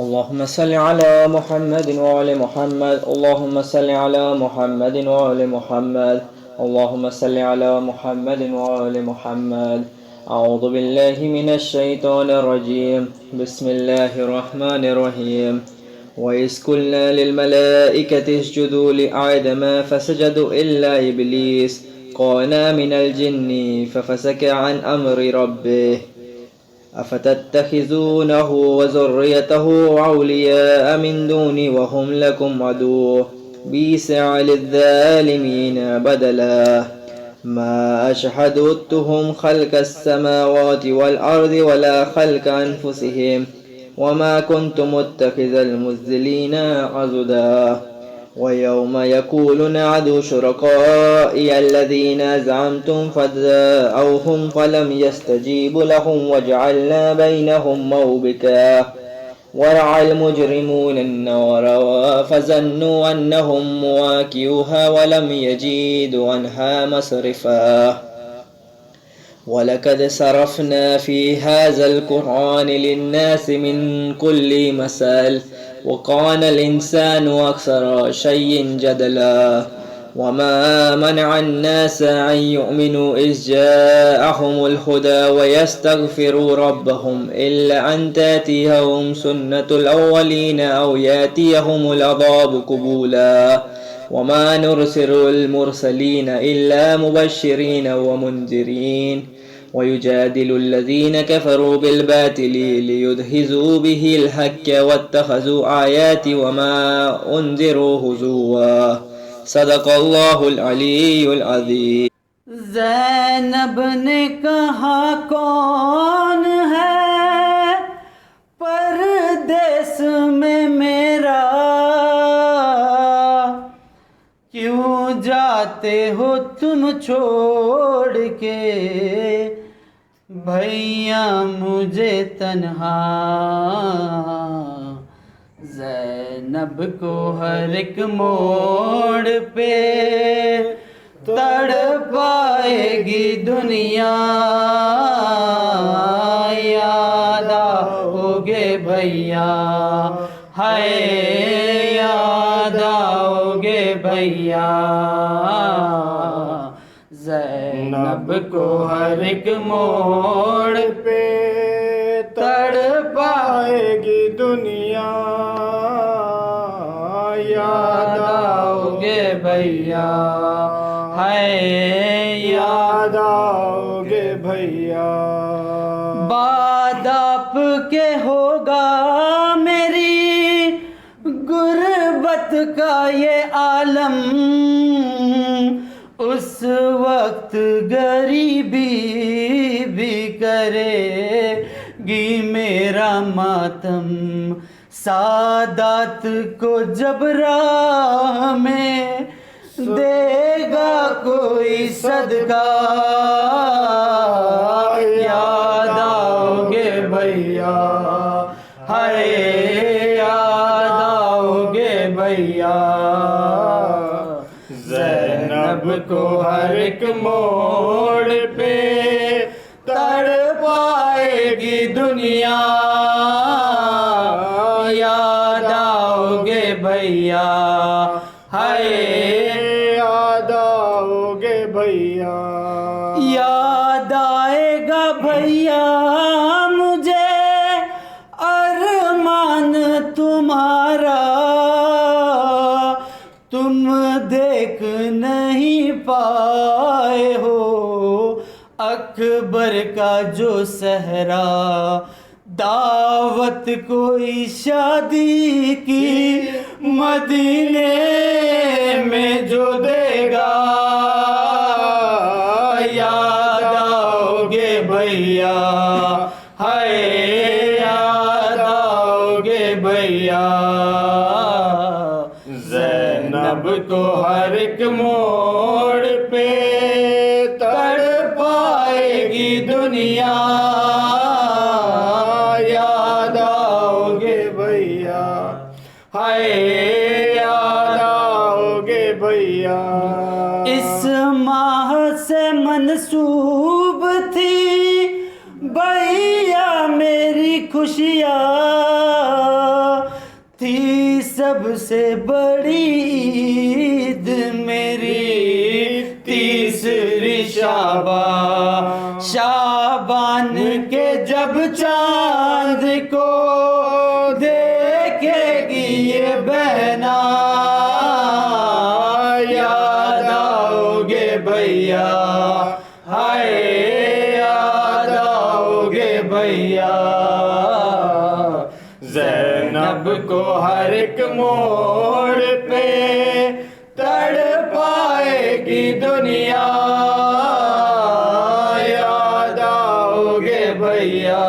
اللهم صل على محمد وعلى محمد. اللهم صل على محمد وعلى محمد. اللهم صل على محمد وعلى محمد. أعوذ بالله من الشيطان الرجيم. بسم الله الرحمن الرحيم. وإذ قلنا للملائكة اسجدوا لآدم فسجدوا إلا إبليس كان من الجن ففسق عن أمر ربه أفتتخذونه وذريته أولياء من دوني وهم لكم عدو بئس للظالمين بدلا ما أشهدتهم خلق السماوات والأرض ولا خلق أنفسهم وما كنت متخذ المضلين عضدا ويوم يقول نعدوا شركائي الذين زعمتم فجاءوهم فلم يستجيبوا لهم وجعلنا بينهم موبقا ورأى المجرمون النار فظنوا أنهم مواقعوها ولم يجدوا عنها مصرفا ولقد صرفنا في هذا القرآن للناس من كل مثل وكان الإنسان أكثر شيء جدلا وما منع الناس أن يؤمنوا إذ جاءهم الهدى ويستغفروا ربهم إلا أن تأتيهم سنة الأولين أو يأتيهم العذاب قبولا وما نرسل المرسلين إلا مبشرين ومنذرين ويجادل الذين كفروا بالباطل ليدحضوا به الحق واتخذوا آياتي وما أنذروا هزوا صدق الله العلی العظیم. زینب نے کہا کون ہے پردیس میں میرا، کیوں جاتے ہو تم چھوڑ کے بھیا مجھے تنہا. زینب کو ہر ایک موڑ پہ تڑ پائے گی دنیا، یاد آؤ گے بھیا ہائے یاد آؤ گے بھیا. زینب کو ہر ایک موڑ پہ تڑ پائے گی دنیا، یاد آؤ گے بھیا ہے یاد آؤ گے بھیا. بعد آپ کے ہوگا میری غربت کا یہ عالم، اس وقت غریبی بھی کرے گی میرا ماتم. سادات کو جب راہ میں دے گا کوئی صدقہ، یاد آؤ گے بھیا ہائے یاد آؤ گے بھیا. زینب کو ہر ایک موڑ پہ تڑ پائے گی دنیا، یاد آؤ گے بھیا ہائے یاد آؤ گے بھیا. یاد آئے گا بھیا مجھے ارمان تمہارا، تم دیکھ نہیں پائے ہو اکبر کا جو صحرا. دعوت کوئی شادی کی مدینے میں جو دے گا، یاد آؤ گے بھیا ہائے یاد آؤ گے بھیا. زینب کو ہر ایک موڑ پہ تڑ پائے گی دنیا، یاد آؤ گے بھیا ہائے یاد آؤ گے بھیا. اس ماہ سے منسوب تھی بھیا میری خوشیاں، سب سے بڑی عید میری تیسری شعبان کے جب چاند کو دیکھے گی یہ بہنا یاد آؤ گے بھیا ہائے یاد آؤ گے بھیا زینب کو ہر ایک موڑ پہ تڑپائے گی دنیا یاد آؤ گے بھیا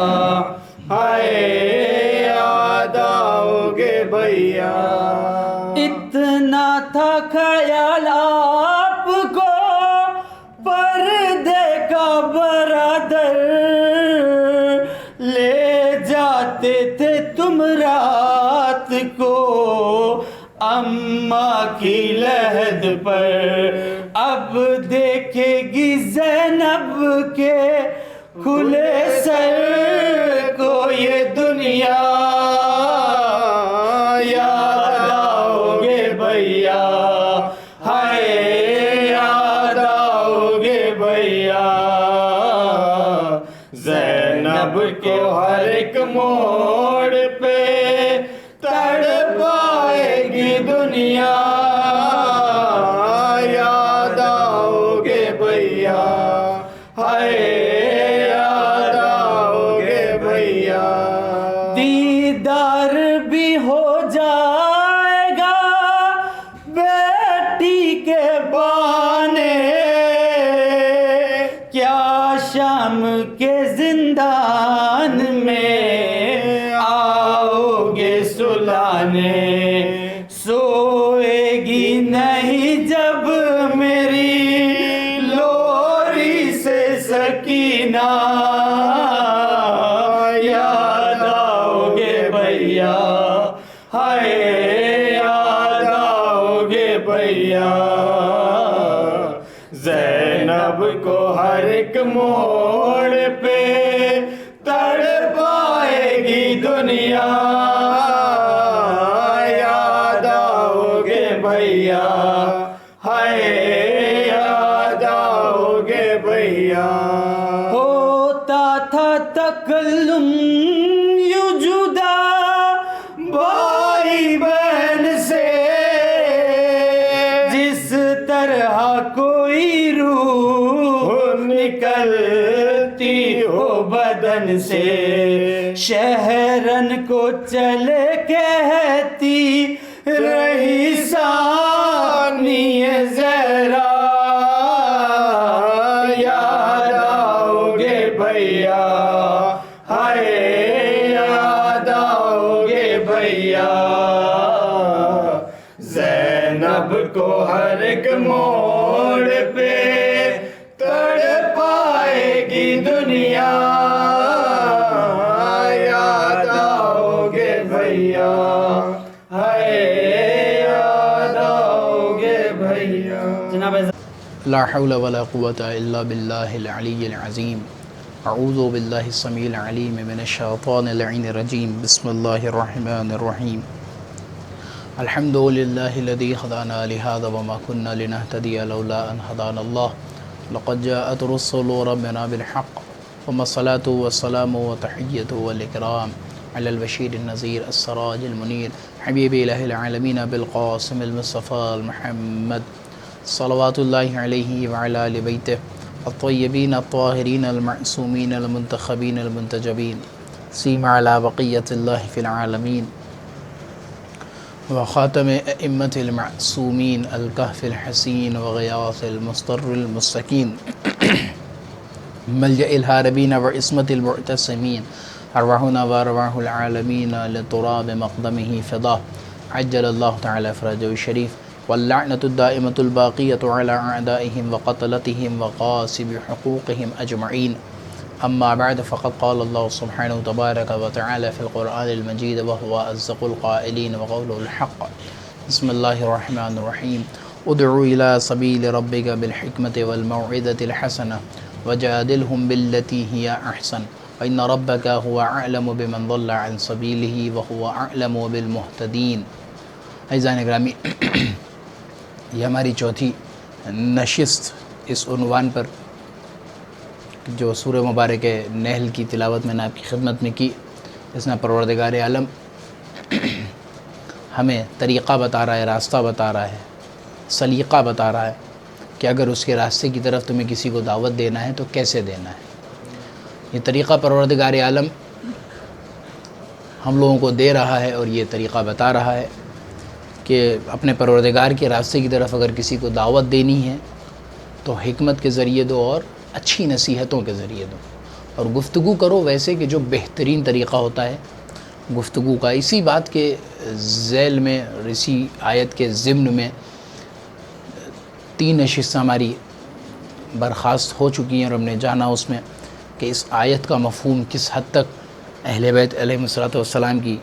ہائے یاد آؤ گے بھیا اتنا تھا خیال آپ کو پردے کا برادر لے جاتے تھے تم رات کو اماں کی لحد پر اب دیکھے گی زینب کے کھلے سر کو یہ دنیا یاد آؤ گے بھیا ہائے یاد آؤ گے بھیا زینب کو ہر ایک موڑ پہ تڑپائے گی دنیا یاد آؤ گے بھیا ہائے یاد آؤ گے بھیا دیدار بھی ہو جائے گا بیٹی کے بانے کیا شام کے زندان میں آؤ گے سلانے سوئے گی نہیں جب میری لوری سے سکینہ یاد آؤ گے بھیا ہائے یاد آؤ گے بھیا زینب کو ہر ایک موڑ پہ تڑپائے گی دنیا یاد آؤ گے بھیا ہائے یاد آؤ گے بھیا ہوتا تھا تکلم یوں جدا بھائی بہن سے جس طرح کوئی روح نکلتی ہو بدن سے شہرن کو چلے کہتی رہی ثانی زہرا یاد آؤ گے بھیا ہائے یاد آؤ گے بھیا زینب کو ہر ایک موڑ پہ تڑپائے گی دنیا یاد آؤ گے بھیا ہائے یاد آؤ گے بھیا جناب لا حول ولا قوة الا باللہ العلی العظیم اعوذ باللہ السمیع العلیم من الشیطان اللعین الرجیم بسم اللہ الرحمن الرحیم الحمد للہ الذی هدانا لهذا وما كنا لنهتدی لولا ان هدانا اللہ لقد جاءت رسل ربنا بالحق ثم الصلاة والسلام وتحیت والاکرام على البشیر النذیر السراج المنیر حبیب الہ العالمین بالقاسم المصطفى المحمد صلوات اللہ علیہ وعلى آل بیتہ الطیبین الطاہرین المعصومین المنتخبین المنتجبین سیما علی بقیت اللہ فی العالمین وخاتم ائمة المعصومین الکہف الحسین وغیاث المستر المستکین ملجأ الہاربین وعصمت المعتصمین ارواحنا وارواح العالمین لتراب مقدمہ فضا عجل اللہ تعالی فرجہ الشریف واللعنة الدائمة الباقية على أعدائهم وقتلتهم وقاسب حقوقهم أجمعين أما بعد فقد قال الله سبحانه تبارك وتعالى في القرآن المجيد وهو أصدق القائلين وقوله الحق بسم الله الرحمن الرحيم ادعو إلى سبيل ربك بالحكمة والموعظة الحسنة وجادلهم بالتي هي أحسن وإن ربك هو أعلم بمن ضل عن سبيله وهو أعلم بالمهتدين عزیزان گرامی، یہ ہماری چوتھی نشست اس عنوان پر جو سورہ مبارک نحل کی تلاوت میں نے آپ کی خدمت میں کی، اس میں پروردگار عالم ہمیں طریقہ بتا رہا ہے، راستہ بتا رہا ہے، سلیقہ بتا رہا ہے کہ اگر اس کے راستے کی طرف تمہیں کسی کو دعوت دینا ہے تو کیسے دینا ہے۔ یہ طریقہ پروردگار عالم ہم لوگوں کو دے رہا ہے، اور یہ طریقہ بتا رہا ہے کہ اپنے پروردگار کے راستے کی طرف اگر کسی کو دعوت دینی ہے تو حکمت کے ذریعے دو اور اچھی نصیحتوں کے ذریعے دو، اور گفتگو کرو ویسے کہ جو بہترین طریقہ ہوتا ہے گفتگو کا۔ اسی بات کے ذیل میں، اسی آیت کے ضمن میں 3 نشستیں ہماری برخاست ہو چکی ہیں، اور ہم نے جانا اس میں کہ اس آیت کا مفہوم کس حد تک اہل بیت علیہ السلام کی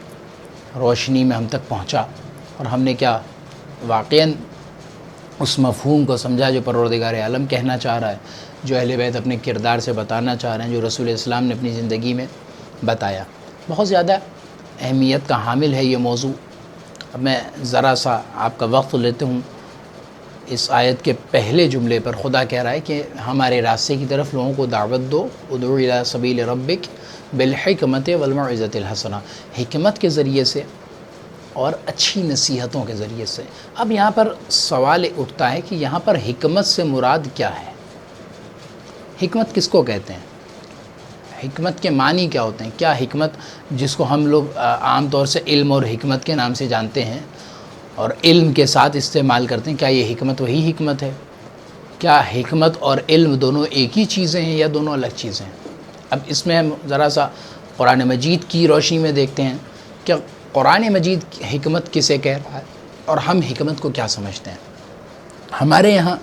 روشنی میں ہم تک پہنچا، اور ہم نے کیا واقعاً اس مفہوم کو سمجھا جو پروردگار عالم کہنا چاہ رہا ہے، جو اہل بیت اپنے کردار سے بتانا چاہ رہے ہیں، جو رسول اسلام نے اپنی زندگی میں بتایا۔ بہت زیادہ اہمیت کا حامل ہے یہ موضوع۔ اب میں ذرا سا آپ کا وقت لیتا ہوں۔ اس آیت کے پہلے جملے پر خدا کہہ رہا ہے کہ ہمارے راستے کی طرف لوگوں کو دعوت دو، ادعو الی سبیل ربک بالحکمت والموعظۃ الحسنہ، حکمت کے ذریعے سے اور اچھی نصیحتوں کے ذریعے سے۔ اب یہاں پر سوال اٹھتا ہے کہ یہاں پر حکمت سے مراد کیا ہے؟ حکمت کس کو کہتے ہیں؟ حکمت کے معنی کیا ہوتے ہیں؟ کیا حکمت جس کو ہم لوگ عام طور سے علم اور حکمت کے نام سے جانتے ہیں اور علم کے ساتھ استعمال کرتے ہیں، کیا یہ حکمت وہی حکمت ہے؟ کیا حکمت اور علم دونوں ایک ہی چیزیں ہیں یا دونوں الگ چیزیں ہیں؟ اب اس میں ہم ذرا سا قرآن مجید کی روشنی میں دیکھتے ہیں کہ قرآن مجید حکمت کسے کہہ رہا ہے اور ہم حکمت کو کیا سمجھتے ہیں۔ ہمارے یہاں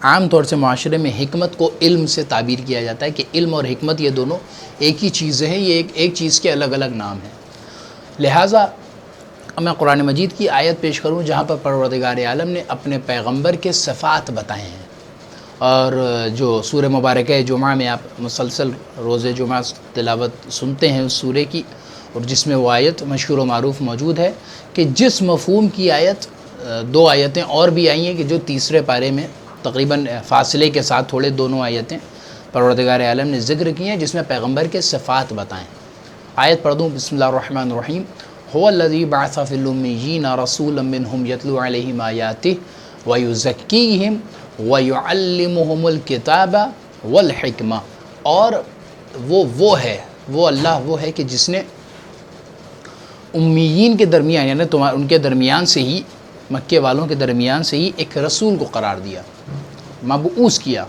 عام طور سے معاشرے میں حکمت کو علم سے تعبیر کیا جاتا ہے کہ علم اور حکمت یہ دونوں ایک ہی چیزیں ہیں، یہ ایک چیز کے الگ الگ نام ہیں۔ لہٰذا میں قرآن مجید کی آیت پیش کروں جہاں پر پروردگار عالم نے اپنے پیغمبر کے صفات بتائے ہیں، اور جو سورہ مبارکہ جمعہ میں آپ مسلسل روز جمعہ تلاوت سنتے ہیں اس سورے کی، اور جس میں وہ آیت مشہور و معروف موجود ہے کہ جس مفہوم کی آیت 2 آیتیں اور بھی آئی ہیں کہ جو تیسرے پارے میں تقریباً فاصلے کے ساتھ تھوڑے دونوں آیتیں پروردگار عالم نے ذکر کی ہیں جس میں پیغمبر کے صفات بتائیں۔ آیت پڑھ دوں، بسم اللہ الرحمن الرحیم۔ هو الذی بعث فی الامیین رسولا منہم یتلو علیہم آیاتہ ویزکیہم ویعلمہم الکتاب والحکمہ، اور وہ اللہ ہے کہ جس نے امیین کے درمیان، یعنی ان کے درمیان سے ہی، مکے والوں کے درمیان سے ہی ایک رسول کو قرار دیا، مبعوث کیا،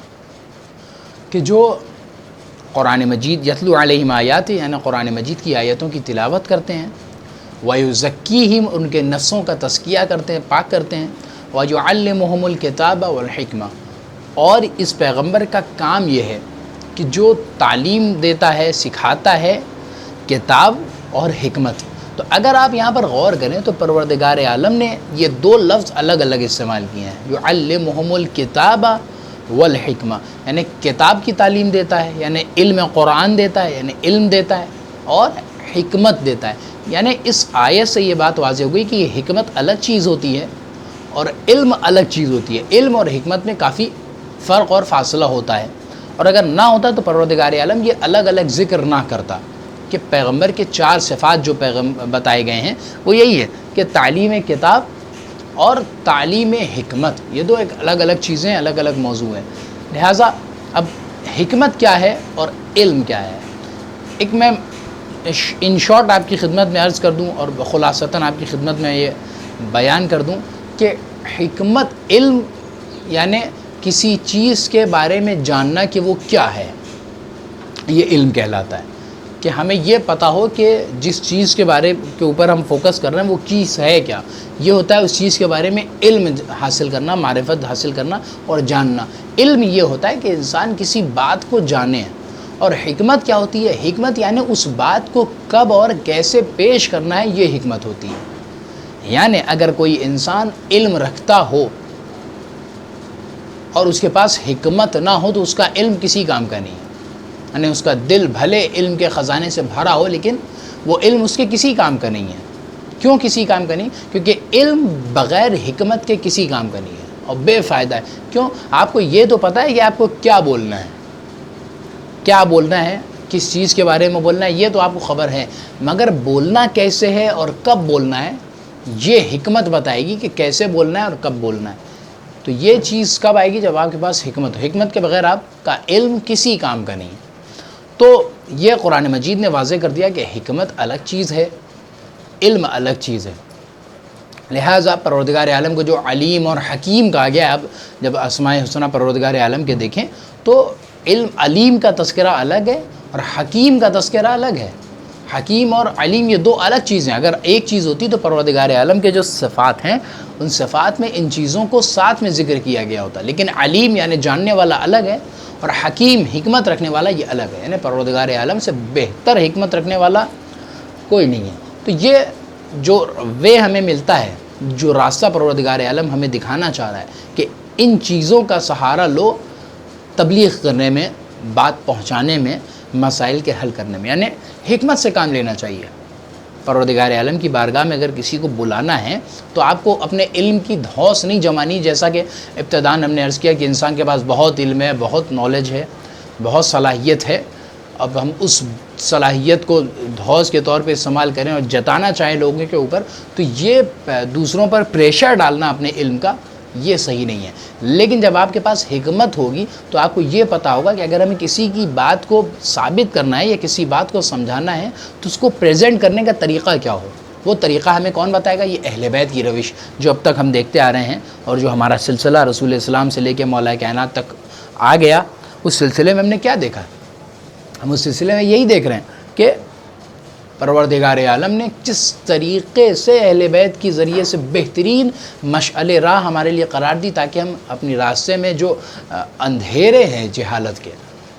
کہ جو قرآن مجید یتلو علیہم آیات، یعنی قرآن مجید کی آیتوں کی تلاوت کرتے ہیں، وَيُزَكِّيهِمْ ان کے نفسوں کا تزکیہ کرتے ہیں، پاک کرتے ہیں، وَيُعَلِّمُهُمُ الْكِتَابَ وَالْحِكْمَةَ، اور اس پیغمبر کا کام یہ ہے کہ جو تعلیم دیتا ہے، سکھاتا ہے کتاب اور حکمت۔ تو اگر آپ یہاں پر غور کریں تو پروردگار عالم نے یہ 2 لفظ الگ الگ استعمال کیے ہیں، یعلمہم الکتاب والحکمہ، یعنی کتاب کی تعلیم دیتا ہے، یعنی علم قرآن دیتا ہے، یعنی علم دیتا ہے، اور حکمت دیتا ہے۔ یعنی اس آیت سے یہ بات واضح ہو گئی کہ یہ حکمت الگ چیز ہوتی ہے اور علم الگ چیز ہوتی ہے۔ علم اور حکمت میں کافی فرق اور فاصلہ ہوتا ہے، اور اگر نہ ہوتا تو پروردگار عالم یہ الگ الگ ذکر نہ کرتا کہ پیغمبر کے 4 صفات جو بتائے گئے ہیں وہ یہی ہے کہ تعلیم کتاب اور تعلیم حکمت، یہ 2 ایک الگ الگ چیزیں، الگ الگ موضوع ہیں۔ لہٰذا اب حکمت کیا ہے اور علم کیا ہے، ایک میں ان شارٹ آپ کی خدمت میں عرض کر دوں اور خلاصتاً آپ کی خدمت میں یہ بیان کر دوں کہ حکمت علم یعنی کسی چیز کے بارے میں جاننا کہ وہ کیا ہے، یہ علم کہلاتا ہے، کہ ہمیں یہ پتہ ہو کہ جس چیز کے بارے کے اوپر ہم فوکس کر رہے ہیں وہ چیز ہے کیا، یہ ہوتا ہے اس چیز کے بارے میں علم حاصل کرنا، معرفت حاصل کرنا اور جاننا۔ علم یہ ہوتا ہے کہ انسان کسی بات کو جانے، اور حکمت کیا ہوتی ہے؟ حکمت یعنی اس بات کو کب اور کیسے پیش کرنا ہے، یہ حکمت ہوتی ہے۔ یعنی اگر کوئی انسان علم رکھتا ہو اور اس کے پاس حکمت نہ ہو تو اس کا علم کسی کام کا نہیں ہے، یعنی اس کا دل بھلے علم کے خزانے سے بھرا ہو لیکن وہ علم اس کے کسی کام کا نہیں ہے۔ کیوں کسی کام کا نہیں؟ کیونکہ علم بغیر حکمت کے کسی کام کا نہیں ہے اور بے فائدہ ہے۔ کیوں؟ آپ کو یہ تو پتہ ہے کہ آپ کو کیا بولنا ہے، کیا بولنا ہے، کس چیز کے بارے میں بولنا ہے، یہ تو آپ کو خبر ہے، مگر بولنا کیسے ہے اور کب بولنا ہے یہ حکمت بتائے گی کہ کیسے بولنا ہے اور کب بولنا ہے۔ تو یہ چیز کب آئے گی؟ جب آپ کے پاس حکمت ہو۔ حکمت کے بغیر آپ کا علم کسی کام کا نہیں۔ تو یہ قرآن مجید نے واضح کر دیا کہ حکمت الگ چیز ہے، علم الگ چیز ہے۔ لہٰذا پروردگار عالم کو جو علیم اور حکیم کہا گیا ہے، اب جب اسماء حسنہ پروردگار عالم کے دیکھیں تو علم علیم کا تذکرہ الگ ہے اور حکیم کا تذکرہ الگ ہے۔ حکیم اور علیم یہ دو الگ چیزیں، اگر ایک چیز ہوتی تو پروردگار عالم کے جو صفات ہیں ان صفات میں ان چیزوں کو ساتھ میں ذکر کیا گیا ہوتا، لیکن علیم یعنی جاننے والا الگ ہے اور حکیم حکمت رکھنے والا یہ الگ ہے، یعنی پروردگار عالم سے بہتر حکمت رکھنے والا کوئی نہیں ہے۔ تو یہ جو وے ہمیں ملتا ہے، جو راستہ پروردگار عالم ہمیں دکھانا چاہ رہا ہے کہ ان چیزوں کا سہارا لو تبلیغ کرنے میں، بات پہنچانے میں، مسائل کے حل کرنے میں، یعنی حکمت سے کام لینا چاہیے۔ پروردگار عالم کی بارگاہ میں اگر کسی کو بلانا ہے تو آپ کو اپنے علم کی دھوس نہیں جمانی، جیسا کہ ابتداً ہم نے عرض کیا کہ انسان کے پاس بہت علم ہے، بہت نالج ہے، بہت صلاحیت ہے، اب ہم اس صلاحیت کو دھوس کے طور پہ استعمال کریں اور جتانا چاہیں لوگوں کے اوپر، تو یہ دوسروں پر پریشر ڈالنا اپنے علم کا یہ صحیح نہیں ہے۔ لیکن جب آپ کے پاس حکمت ہوگی تو آپ کو یہ پتہ ہوگا کہ اگر ہمیں کسی کی بات کو ثابت کرنا ہے یا کسی بات کو سمجھانا ہے تو اس کو پریزنٹ کرنے کا طریقہ کیا ہو۔ وہ طریقہ ہمیں کون بتائے گا؟ یہ اہل بیت کی روش جو اب تک ہم دیکھتے آ رہے ہیں، اور جو ہمارا سلسلہ رسول اسلام سے لے کے مولا کائنات تک آ گیا، اس سلسلے میں ہم نے کیا دیکھا؟ ہم اس سلسلے میں یہی دیکھ رہے ہیں کہ پروردگار عالم نے جس طریقے سے اہل بیت کی ذریعے سے بہترین مشعل راہ ہمارے لیے قرار دی تاکہ ہم اپنی راستے میں جو اندھیرے ہیں جہالت کے،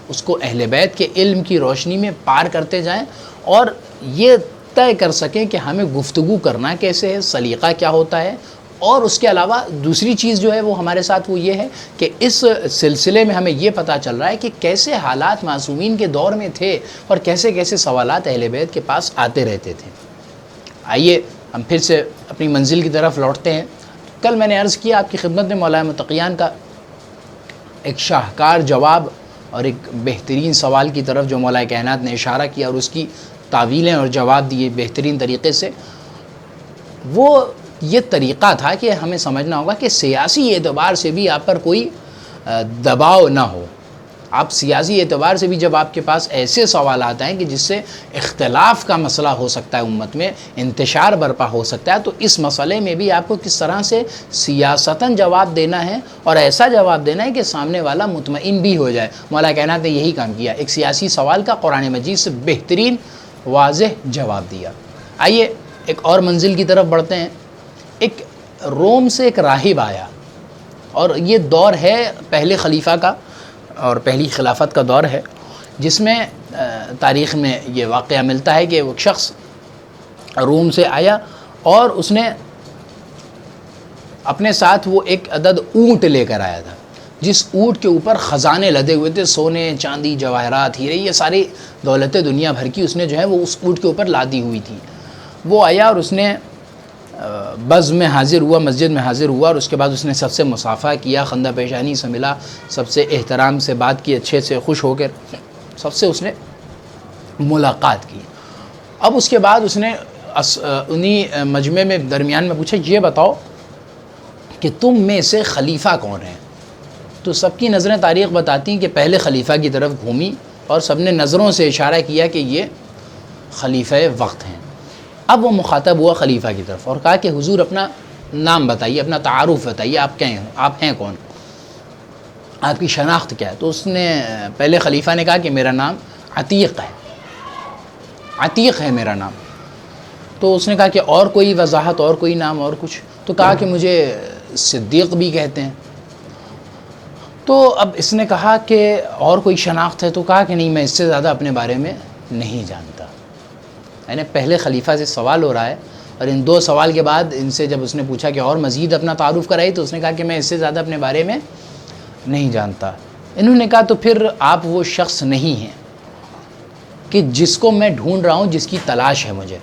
اس کو اہل بیت کے علم کی روشنی میں پار کرتے جائیں اور یہ طے کر سکیں کہ ہمیں گفتگو کرنا کیسے ہے، سلیقہ کیا ہوتا ہے۔ اور اس کے علاوہ دوسری چیز جو ہے وہ ہمارے ساتھ وہ یہ ہے کہ اس سلسلے میں ہمیں یہ پتہ چل رہا ہے کہ کیسے حالات معصومین کے دور میں تھے اور کیسے کیسے سوالات اہل بیت کے پاس آتے رہتے تھے۔ آئیے ہم پھر سے اپنی منزل کی طرف لوٹتے ہیں۔ کل میں نے عرض کیا آپ کی خدمت میں مولا متقیان کا ایک شاہکار جواب اور ایک بہترین سوال کی طرف جو مولا کائنات نے اشارہ کیا اور اس کی تعویلیں اور جواب دیے بہترین طریقے سے، وہ یہ طریقہ تھا کہ ہمیں سمجھنا ہوگا کہ سیاسی اعتبار سے بھی آپ پر کوئی دباؤ نہ ہو۔ آپ سیاسی اعتبار سے بھی جب آپ کے پاس ایسے سوالات آئیں کہ جس سے اختلاف کا مسئلہ ہو سکتا ہے، امت میں انتشار برپا ہو سکتا ہے، تو اس مسئلے میں بھی آپ کو کس طرح سے سیاستاً جواب دینا ہے اور ایسا جواب دینا ہے کہ سامنے والا مطمئن بھی ہو جائے۔ مولا کائنات نے یہی کام کیا، ایک سیاسی سوال کا قرآن مجید سے بہترین واضح جواب دیا۔ آئیے ایک اور منزل کی طرف بڑھتے ہیں۔ ایک روم سے ایک راہب آیا، اور یہ دور ہے پہلے خلیفہ کا اور پہلی خلافت کا دور ہے، جس میں تاریخ میں یہ واقعہ ملتا ہے کہ وہ شخص روم سے آیا اور اس نے اپنے ساتھ وہ ایک عدد اونٹ لے کر آیا تھا، جس اونٹ کے اوپر خزانے لدے ہوئے تھے، سونے چاندی جواہرات ہیرے، یہ ساری دولتیں دنیا بھر کی اس نے جو ہے وہ اس اونٹ کے اوپر لادی ہوئی تھی۔ وہ آیا اور اس نے بز میں حاضر ہوا، مسجد میں حاضر ہوا، اور اس کے بعد اس نے سب سے مصافحہ کیا، خندہ پیشانی سے ملا، سب سے احترام سے بات کی، اچھے سے خوش ہو کر سب سے اس نے ملاقات کی۔ اب اس کے بعد اس نے انہی مجمع میں درمیان میں پوچھا، یہ بتاؤ کہ تم میں سے خلیفہ کون ہے؟ تو سب کی نظریں تاریخ بتاتی ہیں کہ پہلے خلیفہ کی طرف گھومی اور سب نے نظروں سے اشارہ کیا کہ یہ خلیفہ وقت ہیں۔ اب وہ مخاطب ہوا خلیفہ کی طرف اور کہا کہ حضور اپنا نام بتائیے، اپنا تعارف بتائیے، آپ ہیں کون، آپ کی شناخت کیا ہے؟ تو اس نے پہلے خلیفہ نے کہا کہ میرا نام عتیق ہے، عتیق ہے میرا نام۔ تو اس نے کہا کہ اور کوئی وضاحت، اور کوئی نام، اور کچھ؟ تو کہا کہ مجھے صدیق بھی کہتے ہیں۔ تو اب اس نے کہا کہ اور کوئی شناخت ہے؟ تو کہا کہ نہیں، میں اس سے زیادہ اپنے بارے میں نہیں جانتا۔ یعنی پہلے خلیفہ سے سوال ہو رہا ہے اور ان دو سوال کے بعد ان سے جب اس نے پوچھا کہ اور مزید اپنا تعارف کرائی تو اس نے کہا کہ میں اس سے زیادہ اپنے بارے میں نہیں جانتا۔ انہوں نے کہا تو پھر آپ وہ شخص نہیں ہیں کہ جس کو میں ڈھونڈ رہا ہوں، جس کی تلاش ہے مجھے۔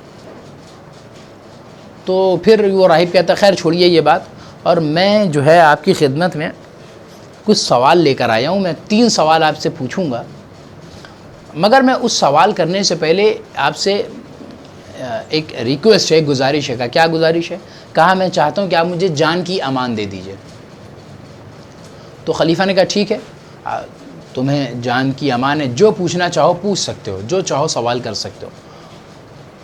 تو پھر وہ راہب کہتا خیر چھوڑیے یہ بات، اور میں جو ہے آپ کی خدمت میں کچھ سوال لے کر آیا ہوں، میں 3 سوال آپ سے پوچھوں گا، مگر میں اس سوال کرنے سے پہلے آپ سے ایک ریکویسٹ ہے، ایک گزارش ہے۔ کیا گزارش ہے؟ کہا میں چاہتا ہوں کہ آپ مجھے جان کی امان دے دیجئے۔ تو خلیفہ نے کہا ٹھیک ہے، تمہیں جان کی امان ہے، جو پوچھنا چاہو پوچھ سکتے ہو، جو چاہو سوال کر سکتے ہو۔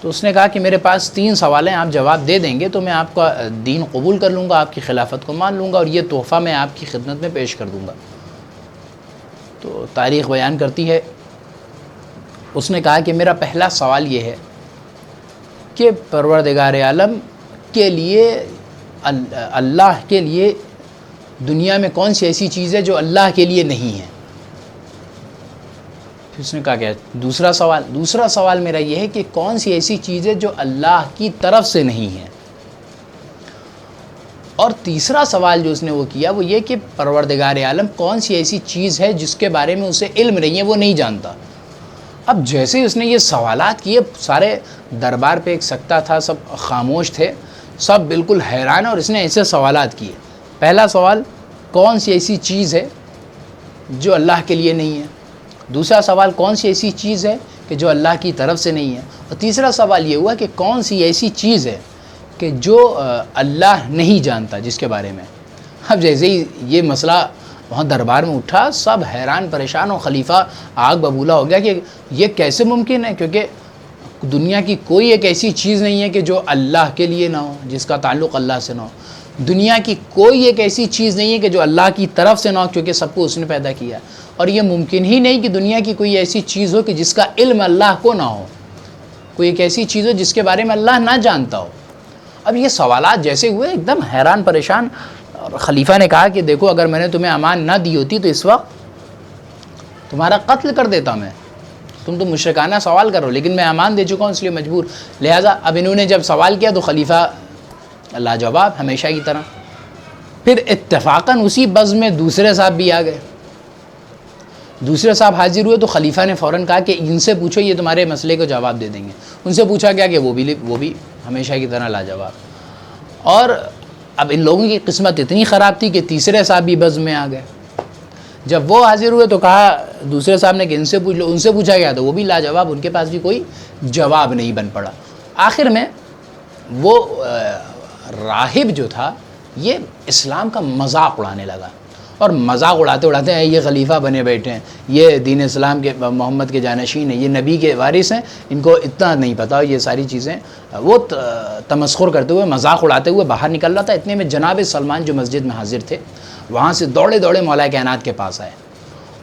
تو اس نے کہا کہ میرے پاس 3 سوال ہیں، آپ جواب دے دیں گے تو میں آپ کا دین قبول کر لوں گا، آپ کی خلافت کو مان لوں گا، اور یہ تحفہ میں آپ کی خدمت میں پیش کر دوں گا۔ تو تاریخ بیان کرتی ہے، اس نے کہا کہ میرا پہلا سوال یہ ہے کہ پروردگار عالم کے لیے، اللہ کے لیے دنیا میں کون سی ایسی چیز ہے جو اللہ کے لیے نہیں ہے؟ پھر اس نے کہا کہ دوسرا سوال میرا یہ ہے کہ کون سی ایسی چیز ہے جو اللہ کی طرف سے نہیں ہے؟ اور تیسرا سوال جو اس نے وہ کیا وہ یہ کہ پروردگار عالم کون سی ایسی چیز ہے جس کے بارے میں اسے علم نہیں ہے، وہ نہیں جانتا۔ اب جیسے ہی اس نے یہ سوالات کیے، سارے دربار پہ ایک سکتہ تھا، سب خاموش تھے، سب بالکل حیران، اور اس نے ایسے سوالات کیے۔ پہلا سوال، کون سی ایسی چیز ہے جو اللہ کے لیے نہیں ہے؟ دوسرا سوال، کون سی ایسی چیز ہے کہ جو اللہ کی طرف سے نہیں ہے؟ اور تیسرا سوال یہ ہوا کہ کون سی ایسی چیز ہے کہ جو اللہ نہیں جانتا، جس کے بارے میں۔ اب جیسے ہی یہ مسئلہ وہاں دربار میں اٹھا، سب حیران پریشان، اور خلیفہ آگ ببولا ہو گیا کہ یہ کیسے ممکن ہے، کیونکہ دنیا کی کوئی ایک ایسی چیز نہیں ہے کہ جو اللہ کے لیے نہ ہو، جس کا تعلق اللہ سے نہ ہو۔ دنیا کی کوئی ایک ایسی چیز نہیں ہے کہ جو اللہ کی طرف سے نہ ہو، کیونکہ سب کو اس نے پیدا کیا، اور یہ ممکن ہی نہیں کہ دنیا کی کوئی ایسی چیز ہو کہ جس کا علم اللہ کو نہ ہو، کوئی ایک ایسی چیز ہو جس کے بارے میں اللہ نہ جانتا ہو۔ اب یہ سوالات جیسے ہوئے، ایک دم حیران پریشان، اور خلیفہ نے کہا کہ دیکھو اگر میں نے تمہیں امان نہ دی ہوتی تو اس وقت تمہارا قتل کر دیتا میں، تم تو مشرکانہ سوال کرو، لیکن میں امان دے چکا ہوں اس لیے مجبور۔ لہٰذا اب انہوں نے جب سوال کیا تو خلیفہ لاجواب ہمیشہ کی طرح۔ پھر اتفاقاً اسی بزم میں دوسرے صاحب بھی آ گئے، دوسرے صاحب حاضر ہوئے تو خلیفہ نے فوراً کہا کہ ان سے پوچھو، یہ تمہارے مسئلے کو جواب دے دیں گے۔ ان سے پوچھا گیا کہ وہ بھی ہمیشہ کی طرح لاجواب۔ اور اب ان لوگوں کی قسمت اتنی خراب تھی کہ تیسرے صاحب بھی بزم میں آ گئے۔ جب وہ حاضر ہوئے تو کہا دوسرے صاحب نے کہ ان سے پوچھ لو، ان سے پوچھا گیا تو وہ بھی لاجواب، ان کے پاس بھی کوئی جواب نہیں بن پڑا۔ آخر میں وہ راہب جو تھا یہ اسلام کا مذاق اڑانے لگا، اور مذاق اڑاتے اڑاتے ہیں یہ خلیفہ بنے بیٹھے ہیں، یہ دین اسلام کے محمد کے جانشین ہیں، یہ نبی کے وارث ہیں، ان کو اتنا نہیں پتہ، یہ ساری چیزیں وہ تمسخر کرتے ہوئے مذاق اڑاتے ہوئے باہر نکل رہا تھا۔ اتنے میں جناب سلمان جو مسجد میں حاضر تھے وہاں سے دوڑے دوڑے مولا کائنات کے پاس آئے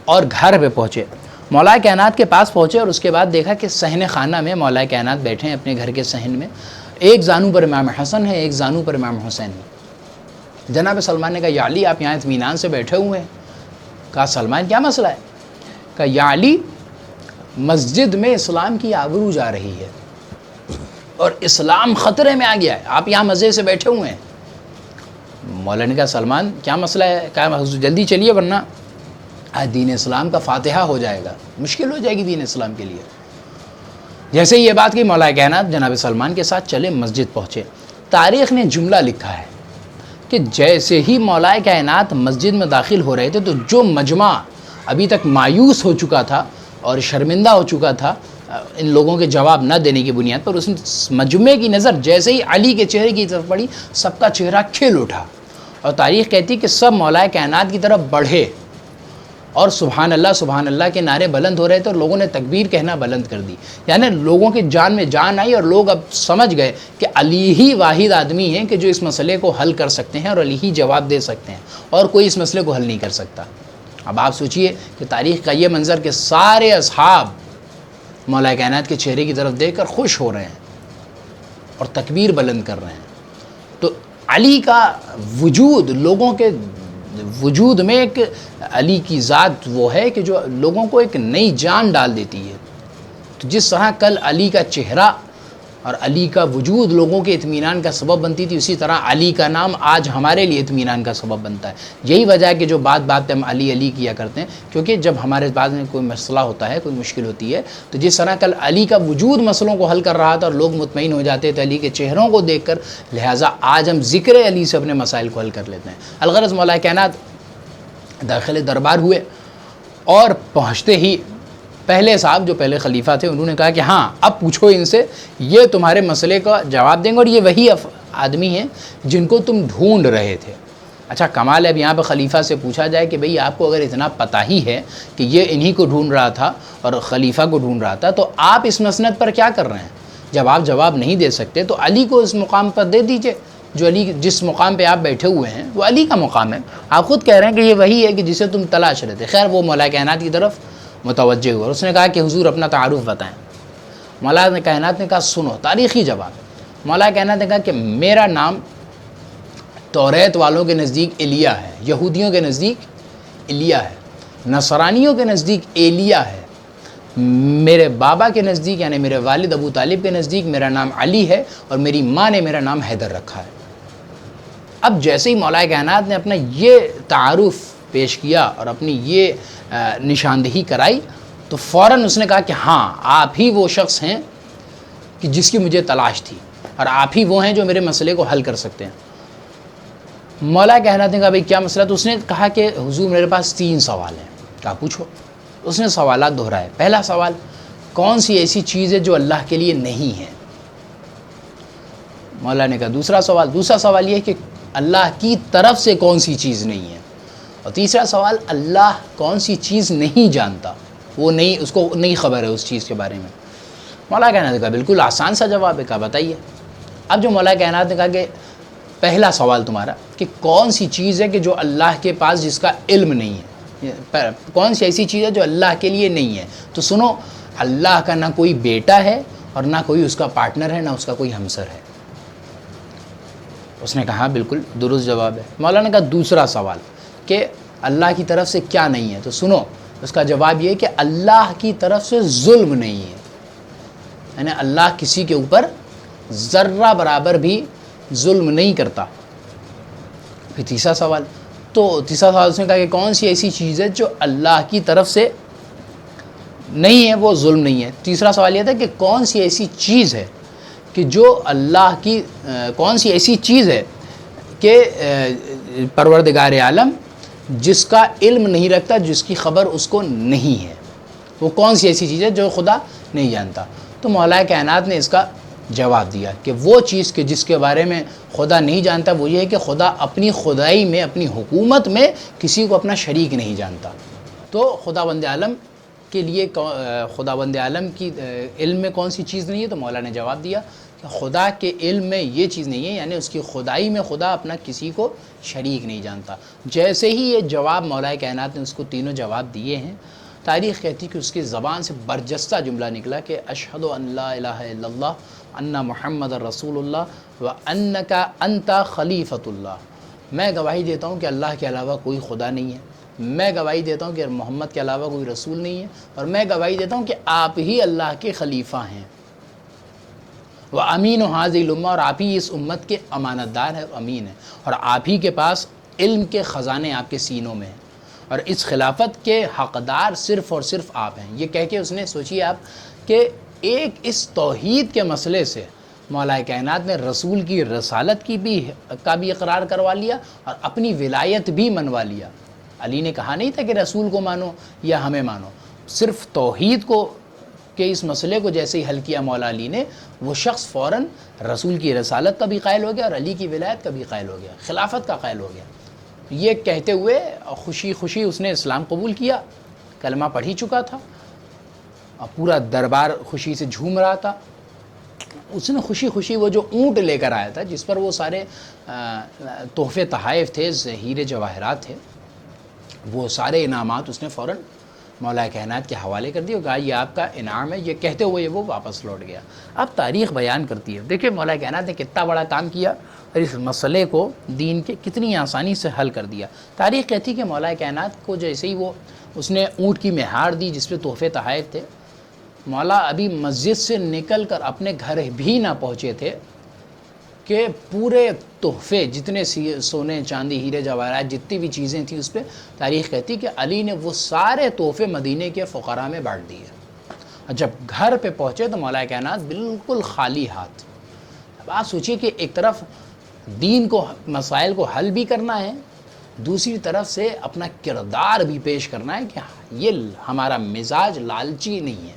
اور گھر پہ پہنچے۔ مولا کائنات کے پاس پہنچے اور اس کے بعد دیکھا کہ صحن خانہ میں مولا کائنات بیٹھے ہیں اپنے گھر کے صحن میں، ایک زانو پر امام حسن ہے، ایک زانو پر امام حسین ہے۔ جناب سلمان نے کہا یا علی آپ یہاں اطمینان سے بیٹھے ہوئے ہیں؟ کہا سلمان کیا مسئلہ ہے؟ کہا یا علی مسجد میں اسلام کی آبرو جا رہی ہے اور اسلام خطرے میں آ گیا ہے، آپ یہاں مزے سے بیٹھے ہوئے ہیں۔ مولا نے کہا سلمان کیا مسئلہ ہے؟ کہا جلدی چلیے ورنہ دین اسلام کا فاتحہ ہو جائے گا، مشکل ہو جائے گی دین اسلام کے لیے۔ جیسے یہ بات کی مولا کائنات جناب سلمان کے ساتھ چلے مسجد پہنچے۔ تاریخ نے جملہ لکھا ہے کہ جیسے ہی مولا کائنات مسجد میں داخل ہو رہے تھے تو جو مجمع ابھی تک مایوس ہو چکا تھا اور شرمندہ ہو چکا تھا ان لوگوں کے جواب نہ دینے کی بنیاد پر، اس مجمع کی نظر جیسے ہی علی کے چہرے کی طرف پڑی سب کا چہرہ کھل اٹھا، اور تاریخ کہتی کہ سب مولا کائنات کی طرف بڑھے اور سبحان اللہ کے نعرے بلند ہو رہے تھے، اور لوگوں نے تکبیر کہنا بلند کر دی۔ یعنی لوگوں کے جان میں جان آئی اور لوگ اب سمجھ گئے کہ علی ہی واحد آدمی ہیں کہ جو اس مسئلے کو حل کر سکتے ہیں، اور علی ہی جواب دے سکتے ہیں، اور کوئی اس مسئلے کو حل نہیں کر سکتا۔ اب آپ سوچئے کہ تاریخ کا یہ منظر کہ سارے اصحاب مولا کائنات کے چہرے کی طرف دیکھ کر خوش ہو رہے ہیں اور تکبیر بلند کر رہے ہیں۔ تو علی کا وجود، لوگوں کے وجود میں ایک علی کی ذات وہ ہے کہ جو لوگوں کو ایک نئی جان ڈال دیتی ہے۔ تو جس طرح کل علی کا چہرہ اور علی کا وجود لوگوں کے اطمینان کا سبب بنتی تھی، اسی طرح علی کا نام آج ہمارے لیے اطمینان کا سبب بنتا ہے۔ یہی وجہ ہے کہ جو بات پہ ہم علی علی کیا کرتے ہیں، کیونکہ جب ہمارے بعد میں کوئی مسئلہ ہوتا ہے، کوئی مشکل ہوتی ہے، تو جس طرح کل علی کا وجود مسئلوں کو حل کر رہا تھا اور لوگ مطمئن ہو جاتے تھے علی کے چہروں کو دیکھ کر، لہٰذا آج ہم ذکر علی سے اپنے مسائل کو حل کر لیتے ہیں۔ الغرض مولا کائنات داخل دربار ہوئے اور پہنچتے ہی پہلے صاحب جو پہلے خلیفہ تھے انہوں نے کہا کہ ہاں اب پوچھو ان سے، یہ تمہارے مسئلے کا جواب دیں گے، اور یہ وہی آدمی ہیں جن کو تم ڈھونڈ رہے تھے۔ اچھا کمال ہے، اب یہاں پہ خلیفہ سے پوچھا جائے کہ بھئی آپ کو اگر اتنا پتہ ہی ہے کہ یہ انہی کو ڈھونڈ رہا تھا اور خلیفہ کو ڈھونڈ رہا تھا، تو آپ اس مسند پر کیا کر رہے ہیں؟ جب آپ جواب نہیں دے سکتے تو علی کو اس مقام پر دے دیجئے، جو علی جس مقام پہ آپ بیٹھے ہوئے ہیں وہ علی کا مقام ہے۔ آپ خود کہہ رہے ہیں کہ یہ وہی ہے کہ جسے تم تلاش رہے تھے۔ خیر وہ مولا کائنات کی طرف متوجہ ہوا اور اس نے کہا کہ حضور اپنا تعارف بتائیں۔ مولا کائنات نے کہا سنو، تاریخی جواب۔ مولا کائنات نے کہا کہ میرا نام توریت والوں کے نزدیک ایلیا ہے، یہودیوں کے نزدیک ایلیا ہے، نصرانیوں کے نزدیک ایلیا ہے، میرے بابا کے نزدیک یعنی میرے والد ابو طالب کے نزدیک میرا نام علی ہے، اور میری ماں نے میرا نام حیدر رکھا ہے۔ اب جیسے ہی مولا کائنات نے اپنا یہ تعارف پیش کیا اور اپنی یہ نشاندہی کرائی، تو فوراً اس نے کہا کہ ہاں آپ ہی وہ شخص ہیں کہ جس کی مجھے تلاش تھی، اور آپ ہی وہ ہیں جو میرے مسئلے کو حل کر سکتے ہیں۔ مولا کائنات نے کہا بھئی کیا مسئلہ؟ تو اس نے کہا کہ حضور میرے پاس 3 سوال ہیں۔ کہا پوچھو۔ اس نے سوالات دہرائے۔ پہلا سوال، کون سی ایسی چیز ہے جو اللہ کے لیے نہیں ہے؟ مولا نے کہا دوسرا سوال یہ ہے کہ اللہ کی طرف سے کون سی چیز نہیں ہے؟ اور تیسرا سوال، اللہ کون سی چیز نہیں جانتا، وہ نہیں، اس کو نہیں خبر ہے اس چیز کے بارے میں۔ مولا کائنات نے کہا بالکل آسان سا جواب ہے، کہا بتائیے۔ اب جو مولا کائنات نے کہا کہ پہلا سوال تمہارا کہ کون سی چیز ہے کہ جو اللہ کے پاس جس کا علم نہیں ہے، کون سی ایسی چیز ہے جو اللہ کے لیے نہیں ہے؟ تو سنو، اللہ کا نہ کوئی بیٹا ہے اور نہ کوئی اس کا پارٹنر ہے، نہ اس کا کوئی ہمسر ہے۔ اس نے کہا بالکل درست جواب ہے۔ مولانا نے کہا دوسرا سوال کہ اللہ کی طرف سے کیا نہیں ہے؟ تو سنو، اس کا جواب یہ ہے کہ اللہ کی طرف سے ظلم نہیں ہے، یعنی اللہ کسی کے اوپر ذرہ برابر بھی ظلم نہیں کرتا۔ پھر تیسرا سوال اس نے کہا کہ کون سی ایسی چیز ہے جو اللہ کی طرف سے نہیں ہے، وہ ظلم نہیں ہے۔ تیسرا سوال یہ تھا کہ کون سی ایسی چیز ہے کہ جو اللہ کی کون سی ایسی چیز ہے کہ پروردگار عالم جس کا علم نہیں رکھتا، جس کی خبر اس کو نہیں ہے، وہ کون سی ایسی چیز ہے جو خدا نہیں جانتا؟ تو مولا کائنات نے اس کا جواب دیا کہ وہ چیز کہ جس کے بارے میں خدا نہیں جانتا وہ یہ ہے کہ خدا اپنی خدائی میں، اپنی حکومت میں کسی کو اپنا شریک نہیں جانتا۔ تو خداوند عالم کے لیے خداوند عالم کی علم میں کون سی چیز نہیں ہے؟ تو مولا نے جواب دیا کہ خدا کے علم میں یہ چیز نہیں ہے، یعنی اس کی خدائی میں خدا اپنا کسی کو شریک نہیں جانتا۔ جیسے ہی یہ جواب مولا کائنات نے اس کو تینوں جواب دیے ہیں، تاریخ کہتی کہ اس کی زبان سے برجستہ جملہ نکلا کہ اشہد ان لا الہ الا اللہ ان محمد رسول اللہ و انک انت خلیفۃ اللہ۔ میں گواہی دیتا ہوں کہ اللہ کے علاوہ کوئی خدا نہیں ہے، میں گواہی دیتا ہوں کہ محمد کے علاوہ کوئی رسول نہیں ہے، اور میں گواہی دیتا ہوں کہ آپ ہی اللہ کے خلیفہ ہیں۔ وہ امین و حاضر الامہ، اور آپ ہی اس امت کے امانت دار ہیں، امین ہیں، اور آپ ہی کے پاس علم کے خزانے آپ کے سینوں میں ہیں، اور اس خلافت کے حقدار صرف اور صرف آپ ہیں۔ یہ کہہ کے اس نے سوچیے آپ کہ ایک اس توحید کے مسئلے سے مولا کائنات نے رسول کی رسالت کا بھی اقرار کروا لیا اور اپنی ولایت بھی منوا لیا۔ علی نے کہا نہیں تھا کہ رسول کو مانو یا ہمیں مانو، صرف توحید کو کہ اس مسئلے کو جیسے ہی حل کیا مولا علی نے، وہ شخص فوراً رسول کی رسالت کا بھی قائل ہو گیا اور علی کی ولایت کا بھی قائل ہو گیا، خلافت کا قائل ہو گیا۔ یہ کہتے ہوئے خوشی خوشی اس نے اسلام قبول کیا، کلمہ پڑھ ہی چکا تھا، اور پورا دربار خوشی سے جھوم رہا تھا۔ اس نے خوشی خوشی وہ جو اونٹ لے کر آیا تھا جس پر وہ سارے تحفے تحائف تھے، ہیرے جواہرات تھے، وہ سارے انعامات اس نے فوراً مولا کائنات کے حوالے کر دی اور کہا یہ آپ کا انعام ہے۔ یہ کہتے ہوئے وہ واپس لوٹ گیا۔ اب تاریخ بیان کرتی ہے، دیکھیں مولا کائنات نے کتنا بڑا کام کیا اور اس مسئلے کو دین کے کتنی آسانی سے حل کر دیا۔ تاریخ کہتی ہے کہ مولا کائنات کو جیسے ہی اس نے اونٹ کی مہار دی جس پہ تحفے تحائف تھے، مولا ابھی مسجد سے نکل کر اپنے گھر بھی نہ پہنچے تھے کہ پورے تحفے جتنے سونے چاندی ہیرے جواہرات جتنی بھی چیزیں تھیں اس پہ تاریخ کہتی کہ علی نے وہ سارے تحفے مدینے کے فقراء میں بانٹ دیے. اور جب گھر پہ پہنچے تو مولا کائنات بالکل خالی ہاتھ. اب آپ سوچیے کہ ایک طرف دین کو مسائل کو حل بھی کرنا ہے, دوسری طرف سے اپنا کردار بھی پیش کرنا ہے کہ یہ ہمارا مزاج لالچی نہیں ہے,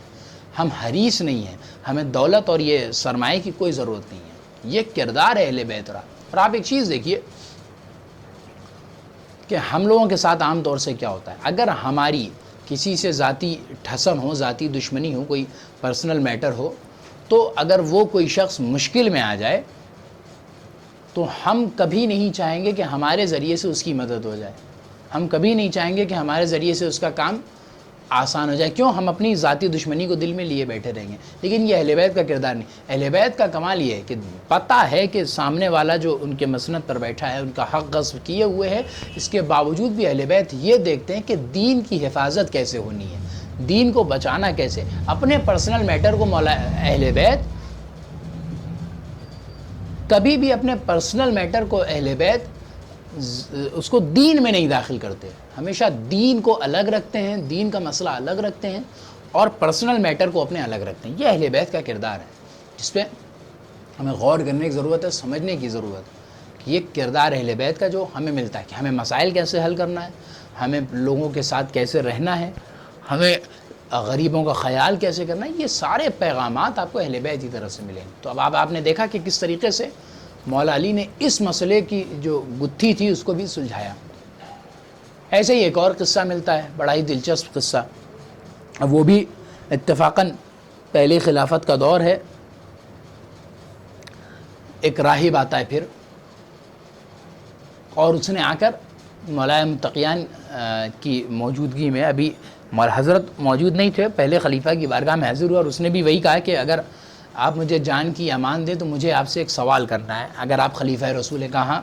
ہم حریص نہیں ہیں, ہمیں دولت اور یہ سرمایہ کی کوئی ضرورت نہیں ہے, یہ کردار ہے اہل بیت را. اور آپ ایک چیز دیکھیے کہ ہم لوگوں کے ساتھ عام طور سے کیا ہوتا ہے, اگر ہماری کسی سے ذاتی ٹھسن ہو, ذاتی دشمنی ہو, کوئی پرسنل میٹر ہو, تو اگر وہ کوئی شخص مشکل میں آ جائے تو ہم کبھی نہیں چاہیں گے کہ ہمارے ذریعے سے اس کی مدد ہو جائے, ہم کبھی نہیں چاہیں گے کہ ہمارے ذریعے سے اس کا کام آسان ہو جائے. کیوں؟ ہم اپنی ذاتی دشمنی کو دل میں لیے بیٹھے رہیں گے. لیکن یہ اہل بیت کا کردار نہیں. اہل بیت کا کمال یہ ہے کہ پتہ ہے کہ سامنے والا جو ان کے مسند پر بیٹھا ہے ان کا حق غصب کیے ہوئے ہے, اس کے باوجود بھی اہل بیت یہ دیکھتے ہیں کہ دین کی حفاظت کیسے ہونی ہے, دین کو بچانا کیسے. اپنے پرسنل میٹر کو مولا اہل بیت کبھی بھی اپنے پرسنل میٹر کو اہل بیت اس کو دین میں نہیں داخل کرتے, ہمیشہ دین کو الگ رکھتے ہیں, دین کا مسئلہ الگ رکھتے ہیں اور پرسنل میٹر کو اپنے الگ رکھتے ہیں. یہ اہل بیت کا کردار ہے جس پہ ہمیں غور کرنے کی ضرورت ہے, سمجھنے کی ضرورت ہے کہ یہ کردار اہل بیت کا جو ہمیں ملتا ہے کہ ہمیں مسائل کیسے حل کرنا ہے, ہمیں لوگوں کے ساتھ کیسے رہنا ہے, ہمیں غریبوں کا خیال کیسے کرنا ہے. یہ سارے پیغامات آپ کو اہل بیت کی طرف سے ملیں گے. تو اب آپ نے دیکھا کہ کس طریقے سے مولا علی نے اس مسئلے کی جو گتھی تھی اس کو بھی سلجھایا. ایسے ہی ایک اور قصہ ملتا ہے, بڑا ہی دلچسپ قصہ. اب وہ بھی اتفاقاً پہلی خلافت کا دور ہے. ایک راہب آتا ہے پھر, اور اس نے آ کر مولا متقیان کی موجودگی میں, ابھی حضرت موجود نہیں تھے, پہلے خلیفہ کی بارگاہ میں حاضر ہوا اور اس نے بھی وہی کہا کہ اگر آپ مجھے جان کی امان دیں تو مجھے آپ سے ایک سوال کرنا ہے. اگر آپ خلیفہ رسول ہیں. کہا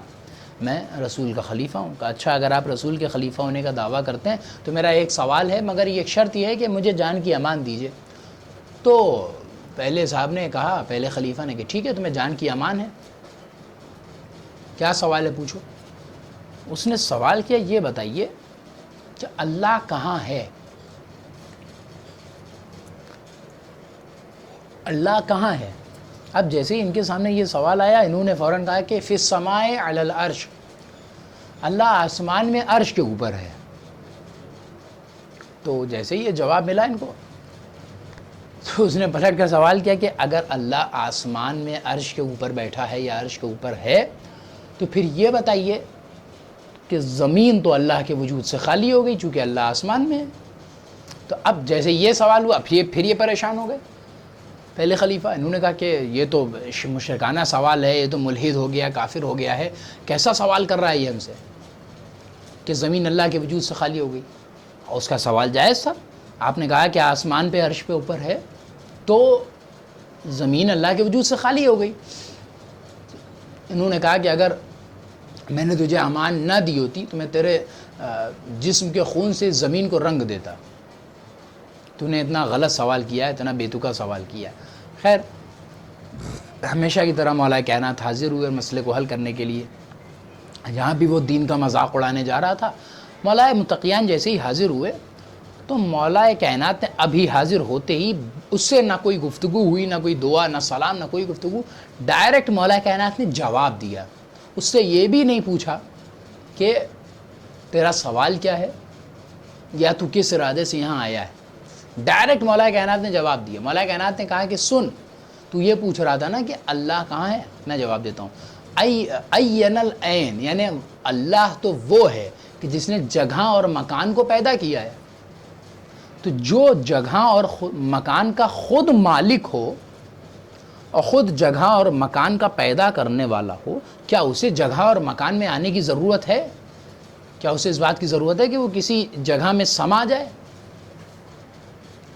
میں رسول کا خلیفہ ہوں. کہا اچھا, اگر آپ رسول کے خلیفہ ہونے کا دعویٰ کرتے ہیں تو میرا ایک سوال ہے, مگر یہ ایک شرط یہ ہے کہ مجھے جان کی امان دیجئے. تو پہلے صاحب نے کہا, پہلے خلیفہ نے کہ ٹھیک ہے تمہیں جان کی امان ہے, کیا سوال ہے پوچھو. اس نے سوال کیا, یہ بتائیے کہ اللہ کہاں ہے, اللہ کہاں ہے. اب جیسے ہی ان کے سامنے یہ سوال آیا, انہوں نے فوراً کہا کہ فی السماء علی العرش, اللہ آسمان میں عرش کے اوپر ہے. تو جیسے ہی یہ جواب ملا ان کو, تو اس نے پلٹ کر سوال کیا کہ اگر اللہ آسمان میں عرش کے اوپر بیٹھا ہے یا عرش کے اوپر ہے تو پھر یہ بتائیے کہ زمین تو اللہ کے وجود سے خالی ہو گئی چونکہ اللہ آسمان میں ہے. تو اب جیسے یہ سوال ہوا, پھر یہ پریشان ہو گئے پہلے خلیفہ. انہوں نے کہا کہ یہ تو مشرکانہ سوال ہے, یہ تو ملحد ہو گیا, کافر ہو گیا ہے, کیسا سوال کر رہا ہے یہ ہم سے کہ زمین اللہ کے وجود سے خالی ہو گئی. اور اس کا سوال جائز تھا. آپ نے کہا کہ آسمان پہ عرش پہ اوپر ہے تو زمین اللہ کے وجود سے خالی ہو گئی. انہوں نے کہا کہ اگر میں نے تجھے امان نہ دی ہوتی تو میں تیرے جسم کے خون سے زمین کو رنگ دیتا. تو نے اتنا غلط سوال کیا ہے, اتنا بیتوکا سوال کیا ہے. خیر, ہمیشہ کی طرح مولا کائنات حاضر ہوئے مسئلے کو حل کرنے کے لیے. جہاں بھی وہ دین کا مذاق اڑانے جا رہا تھا, مولا متقیان جیسے ہی حاضر ہوئے تو مولا کائنات نے ابھی حاضر ہوتے ہی اس سے نہ کوئی گفتگو ہوئی, نہ کوئی دعا, نہ سلام, نہ کوئی گفتگو. ڈائریکٹ مولا کائنات نے جواب دیا. اس سے یہ بھی نہیں پوچھا کہ تیرا سوال کیا ہے یا تو کس ارادے سے یہاں آیا ہے. ڈائریکٹ مولا کائنات نے جواب دیا. مولا کائنات نے کہا کہ سن, تو یہ پوچھ رہا تھا نا کہ اللہ کہاں ہے, میں جواب دیتا ہوں. این العین, یعنی اللہ تو وہ ہے کہ جس نے جگہ اور مکان کو پیدا کیا ہے. تو جو جگہ اور مکان کا خود مالک ہو اور خود جگہ اور مکان کا پیدا کرنے والا ہو, کیا اسے جگہ اور مکان میں آنے کی ضرورت ہے؟ کیا اسے اس بات کی ضرورت ہے کہ وہ کسی جگہ میں سما جائے؟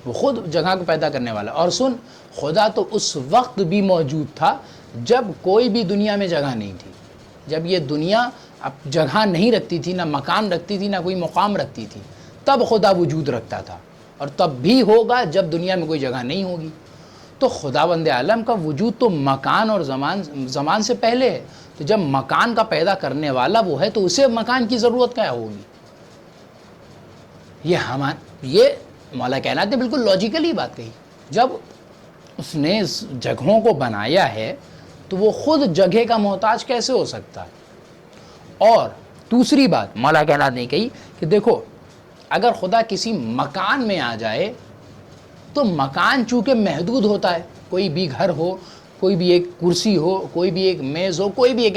وہ خود جگہ کو پیدا کرنے والا. اور سن, خدا تو اس وقت بھی موجود تھا جب کوئی بھی دنیا میں جگہ نہیں تھی. جب یہ دنیا اب جگہ نہیں رکھتی تھی, نہ مکان رکھتی تھی, نہ کوئی مقام رکھتی تھی, تب خدا وجود رکھتا تھا. اور تب بھی ہوگا جب دنیا میں کوئی جگہ نہیں ہوگی۔ تو خداوند عالم کا وجود تو مکان اور زمان سے پہلے ہے، تو جب مکان کا پیدا کرنے والا وہ ہے تو اسے مکان کی ضرورت کیا ہوگی؟ یہ مولا کائنات نے بالکل لاجیکلی بات کہی۔ جب اس نے اس جگہوں کو بنایا ہے تو وہ خود جگہ کا محتاج کیسے ہو سکتا ہے؟ اور دوسری بات مولا کائنات نے کہی کہ دیکھو اگر خدا کسی مکان میں آ جائے تو مکان چونکہ محدود ہوتا ہے، کوئی بھی گھر ہو، کوئی بھی ایک کرسی ہو، کوئی بھی ایک میز ہو، کوئی بھی ایک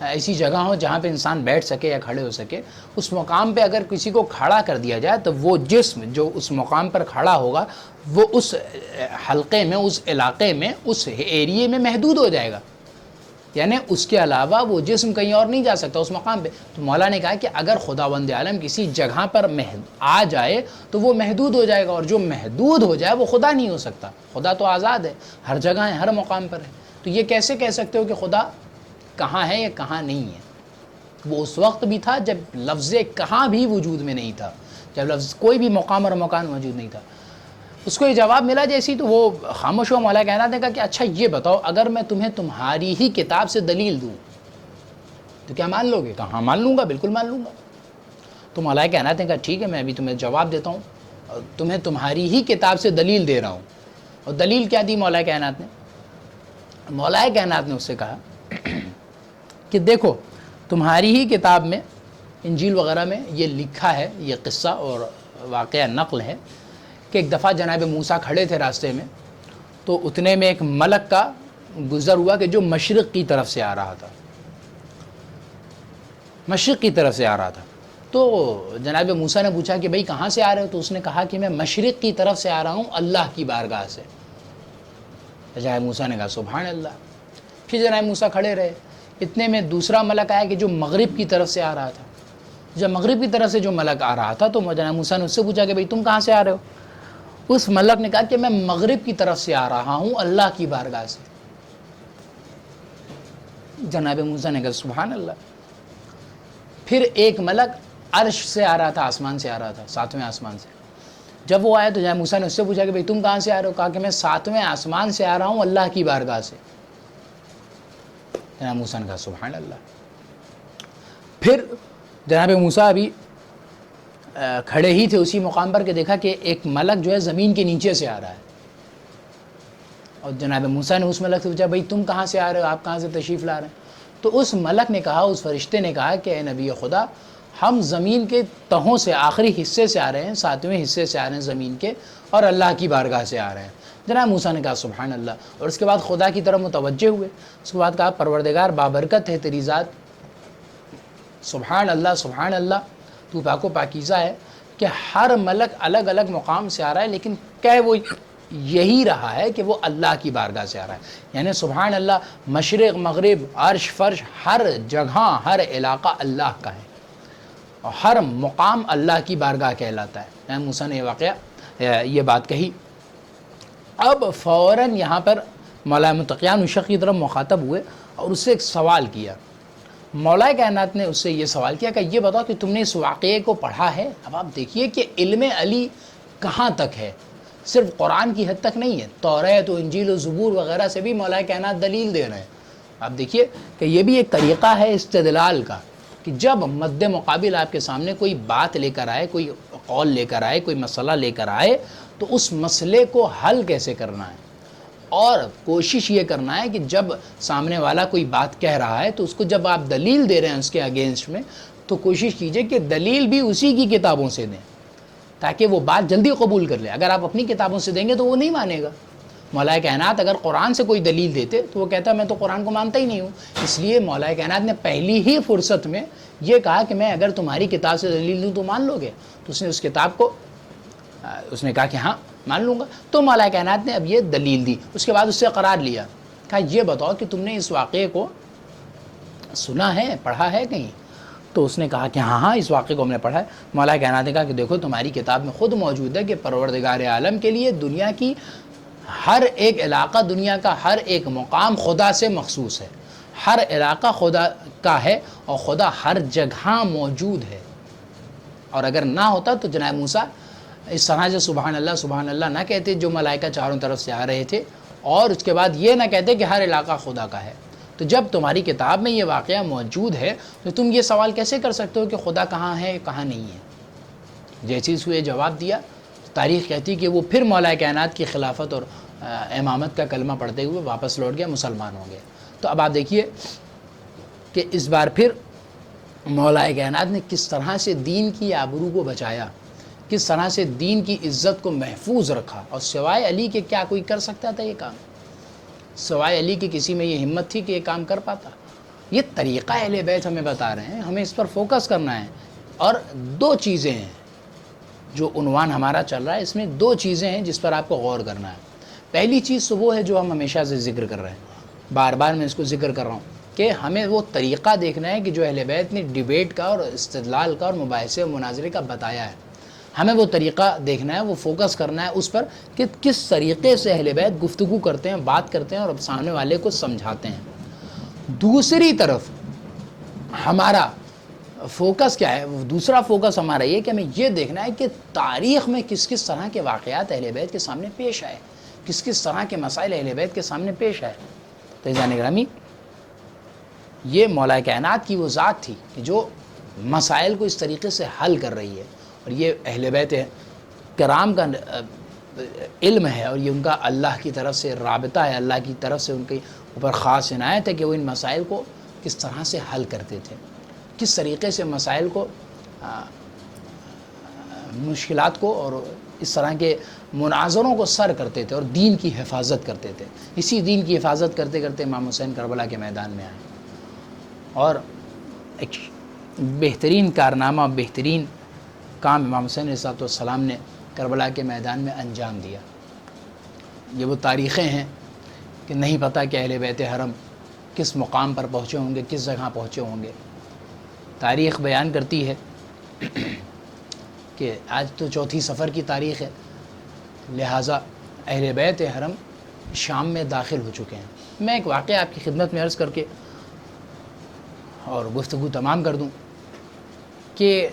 ایسی جگہ ہو جہاں پہ انسان بیٹھ سکے یا کھڑے ہو سکے، اس مقام پہ اگر کسی کو کھڑا کر دیا جائے تو وہ جسم جو اس مقام پر کھڑا ہوگا وہ اس حلقے میں، اس علاقے میں، اس ایریے میں محدود ہو جائے گا، یعنی اس کے علاوہ وہ جسم کہیں اور نہیں جا سکتا اس مقام پہ۔ تو مولا نے کہا کہ اگر خداوند عالم کسی جگہ پر آ جائے تو وہ محدود ہو جائے گا، اور جو محدود ہو جائے وہ خدا نہیں ہو سکتا۔ خدا تو آزاد ہے، ہر جگہ ہے، ہر مقام پر ہے۔ تو یہ کیسے کہہ سکتے ہو کہ خدا کہاں ہے یا کہاں نہیں ہے؟ وہ اس وقت بھی تھا جب لفظ کہاں بھی وجود میں نہیں تھا، جب لفظ کوئی بھی مقام اور مکان موجود نہیں تھا۔ اس کو یہ جواب ملا جیسی تو وہ خاموش ہوا۔ مولا کائنات نے کہا کہ اچھا یہ بتاؤ اگر میں تمہیں تمہاری ہی کتاب سے دلیل دوں تو کیا مان لو گے؟ کہا ہاں مان لوں گا، بالکل مان لوں گا۔ تو مولا کائنات نے کہا ٹھیک ہے، میں ابھی تمہیں جواب دیتا ہوں، تمہیں تمہاری ہی کتاب سے دلیل دے رہا ہوں۔ اور دلیل کیا دی مولا کائنات نے؟ مولا کائنات نے اس سے کہا کہ دیکھو تمہاری ہی کتاب میں، انجیل وغیرہ میں یہ لکھا ہے، یہ قصہ اور واقعہ نقل ہے کہ ایک دفعہ جناب موسیٰ کھڑے تھے راستے میں، تو اتنے میں ایک ملک کا گزر ہوا کہ جو مشرق کی طرف سے آ رہا تھا، مشرق کی طرف سے آ رہا تھا۔ تو جناب موسیٰ نے پوچھا کہ بھئی کہاں سے آ رہے ہو؟ تو اس نے کہا کہ میں مشرق کی طرف سے آ رہا ہوں، اللہ کی بارگاہ سے۔ جناب موسیٰ نے کہا سبحان اللہ۔ پھر جناب موسیٰ کھڑے رہے، اتنے میں دوسرا ملک آیا کہ جو مغرب کی طرف سے آ رہا تھا۔ جب مغرب کی طرف سے جو ملک آ رہا تھا تو جناب موسیٰ نے اس سے پوچھا کہ بھئی تم کہاں سے آ رہے ہو؟ اس ملک نے کہا کہ میں مغرب کی طرف سے آ رہا ہوں، اللہ کی بارگاہ سے۔ جناب موسیٰ نے کہا سبحان اللہ۔ پھر ایک ملک عرش سے آ رہا تھا، آسمان سے آ رہا تھا، 7ویں آسمان سے۔ جب وہ آیا تو جناب موسیٰ نے اس سے پوچھا کہ بھئی تم کہاں سے آ رہے ہو؟ کہا کہ میں 7ویں آسمان سے آ رہا ہوں، اللہ کی بارگاہ سے۔ جناب موسیٰ نے کہا سبحان اللہ۔ پھر جناب موسیٰ ابھی کھڑے ہی تھے اسی مقام پر کہ دیکھا کہ ایک ملک جو ہے زمین کے نیچے سے آ رہا ہے، اور جناب موسیٰ نے اس ملک سے پوچھا بھئی تم کہاں سے آ رہے ہو، آپ کہاں سے تشریف لا رہے ہیں؟ تو اس ملک نے کہا، اس فرشتے نے کہا کہ اے نبی خدا، ہم زمین کے تہوں سے، آخری حصے سے آ رہے ہیں، 7ویں حصے سے آ رہے ہیں زمین کے، اور اللہ کی بارگاہ سے آ رہے ہیں۔ جناب موسیٰ نے کہا سبحان اللہ، اور اس کے بعد خدا کی طرف متوجہ ہوئے۔ اس کے بعد کہا پروردگار بابرکت ہے تیری ذات، سبحان اللہ سبحان اللہ، تو پاک و پاکیزہ ہے کہ ہر ملک الگ الگ مقام سے آ رہا ہے، لیکن کہہ وہ یہی رہا ہے کہ وہ اللہ کی بارگاہ سے آ رہا ہے۔ یعنی سبحان اللہ، مشرق مغرب عرش فرش، ہر جگہ ہر علاقہ اللہ کا ہے، اور ہر مقام اللہ کی بارگاہ کہلاتا ہے۔ موسیٰ نے یہ بات کہی۔ اب فوراً یہاں پر مولا متقیان مشق کی طرف مخاطب ہوئے اور اس سے ایک سوال کیا۔ مولا کائنات نے اس سے یہ سوال کیا کہ یہ بتاؤ کہ تم نے اس واقعے کو پڑھا ہے؟ اب آپ دیکھیے کہ علم علی کہاں تک ہے، صرف قرآن کی حد تک نہیں ہے، توریت و انجیل و زبور وغیرہ سے بھی مولا کائنات دلیل دے رہے ہیں۔ آپ دیکھیے کہ یہ بھی ایک طریقہ ہے استدلال کا، کہ جب مد مقابل آپ کے سامنے کوئی بات لے کر آئے، کوئی قول لے کر آئے، کوئی مسئلہ لے کر آئے، تو اس مسئلے کو حل کیسے کرنا ہے، اور کوشش یہ کرنا ہے کہ جب سامنے والا کوئی بات کہہ رہا ہے تو اس کو جب آپ دلیل دے رہے ہیں اس کے اگینسٹ میں، تو کوشش کیجئے کہ دلیل بھی اسی کی کتابوں سے دیں تاکہ وہ بات جلدی قبول کر لے۔ اگر آپ اپنی کتابوں سے دیں گے تو وہ نہیں مانے گا۔ مولا کائنات اگر قرآن سے کوئی دلیل دیتے تو وہ کہتا میں تو قرآن کو مانتا ہی نہیں ہوں۔ اس لیے مولا کائنات نے پہلی ہی فرصت میں یہ کہا کہ میں اگر تمہاری کتاب سے دلیل دوں تو مان لو گے؟ تو اس نے اس کتاب کو اس نے کہا کہ ہاں مان لوں گا۔ تو مولا کائنات نے اب یہ دلیل دی، اس کے بعد اس سے قرار لیا، کہا یہ بتاؤ کہ تم نے اس واقعے کو سنا ہے، پڑھا ہے کہیں؟ تو اس نے کہا کہ ہاں اس واقعے کو ہم نے پڑھا ہے۔ مولا کائنات نے کہا کہ دیکھو تمہاری کتاب میں خود موجود ہے کہ پروردگار عالم کے لیے دنیا کی ہر ایک علاقہ، دنیا کا ہر ایک مقام خدا سے مخصوص ہے، ہر علاقہ خدا کا ہے، اور خدا ہر جگہ موجود ہے۔ اور اگر نہ ہوتا تو جناب موسیٰ اس طرح سے سبحان اللہ نہ کہتے جو ملائکہ چاروں طرف سے آ رہے تھے، اور اس کے بعد یہ نہ کہتے کہ ہر علاقہ خدا کا ہے۔ تو جب تمہاری کتاب میں یہ واقعہ موجود ہے تو تم یہ سوال کیسے کر سکتے ہو کہ خدا کہاں ہے کہاں نہیں ہے؟ جیسے اس کو یہ جواب دیا، تاریخ کہتی کہ وہ پھر مولا کائنات کی خلافت اور امامت کا کلمہ پڑھتے ہوئے واپس لوٹ گیا، مسلمان ہو گیا۔ تو اب آپ دیکھیے کہ اس بار پھر مولا کائنات نے کس طرح سے دین کی آبرو کو بچایا، کس طرح سے دین کی عزت کو محفوظ رکھا، اور سوائے علی کے کیا کوئی کر سکتا تھا یہ کام؟ سوائے علی کے کسی میں یہ ہمت تھی کہ یہ کام کر پاتا؟ یہ طریقہ اہل بیت ہمیں بتا رہے ہیں، ہمیں اس پر فوکس کرنا ہے۔ اور دو چیزیں ہیں جو عنوان ہمارا چل رہا ہے، اس میں دو چیزیں ہیں جس پر آپ کو غور کرنا ہے۔ پہلی چیز تو وہ ہے جو ہم ہمیشہ سے ذکر کر رہے ہیں، بار بار میں اس کو ذکر کر رہا ہوں، کہ ہمیں وہ طریقہ دیکھنا ہے کہ جو اہل بیت نے ڈیبیٹ کا اور استدلال کا اور مباحثے اور مناظرے کا بتایا ہے، ہمیں وہ طریقہ دیکھنا ہے، وہ فوکس کرنا ہے اس پر کہ کس طریقے سے اہل بیت گفتگو کرتے ہیں، بات کرتے ہیں اور سامنے والے کو سمجھاتے ہیں۔ دوسری طرف ہمارا فوکس کیا ہے؟ دوسرا فوکس ہمارا یہ کہ ہمیں یہ دیکھنا ہے کہ تاریخ میں کس کس طرح کے واقعات اہل بیت کے سامنے پیش آئے، کس کس طرح کے مسائل اہل بیت کے سامنے پیش آئے۔ تو عزیزان گرامی، یہ مولا کائنات کی وہ ذات تھی کہ جو مسائل کو اس طریقے سے حل کر رہی ہے، اور یہ اہل بیت کرام کا علم ہے، اور یہ ان کا اللہ کی طرف سے رابطہ ہے، اللہ کی طرف سے ان کے اوپر خاص عنایت ہے کہ وہ ان مسائل کو کس طرح سے حل کرتے تھے، کس طریقے سے مسائل کو مشکلات کو اور اس طرح کے مناظروں کو سر کرتے تھے اور دین کی حفاظت کرتے تھے۔ اسی دین کی حفاظت کرتے کرتے امام حسین کربلا کے میدان میں آئے، اور ایک بہترین کارنامہ، بہترین کام امام حسین علیہ السلام نے کربلا کے میدان میں انجام دیا۔ یہ وہ تاریخیں ہیں کہ نہیں پتہ کہ اہل بیت حرم کس مقام پر پہنچے ہوں گے، کس جگہ پہنچے ہوں گے۔ تاریخ بیان کرتی ہے کہ آج تو چوتھی سفر کی تاریخ ہے، لہٰذا اہل بیت حرم شام میں داخل ہو چکے ہیں۔ میں ایک واقعہ آپ کی خدمت میں عرض کر کے اور گفتگو تمام کر دوں کہ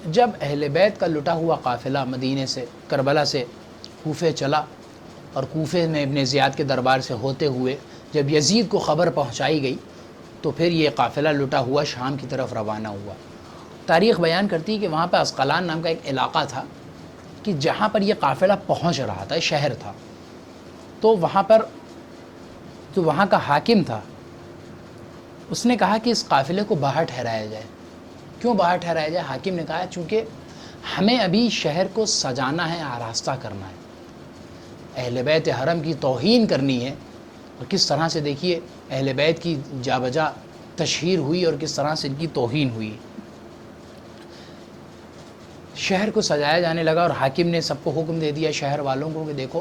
جب اہل بیت کا لٹا ہوا قافلہ مدینے سے، کربلا سے کوفے چلا، اور کوفے میں ابن زیاد کے دربار سے ہوتے ہوئے جب یزید کو خبر پہنچائی گئی تو پھر یہ قافلہ لٹا ہوا شام کی طرف روانہ ہوا۔ تاریخ بیان کرتی ہے کہ وہاں پہ اسقلان نام کا ایک علاقہ تھا کہ جہاں پر یہ قافلہ پہنچ رہا تھا، شہر تھا، تو وہاں پر جو وہاں کا حاکم تھا اس نے کہا کہ اس قافلے کو باہر ٹھہرایا جائے۔ کیوں باہر ٹھہرایا جائے؟ حاکم نے کہا چونکہ ہمیں ابھی شہر کو سجانا ہے، آراستہ کرنا ہے، اہل بیت حرم کی توہین کرنی ہے۔ اور کس طرح سے دیکھیے اہل بیت کی جا بجا تشہیر ہوئی اور کس طرح سے ان کی توہین ہوئی۔ شہر کو سجایا جانے لگا، اور حاکم نے سب کو حکم دے دیا، شہر والوں کو، کہ دیکھو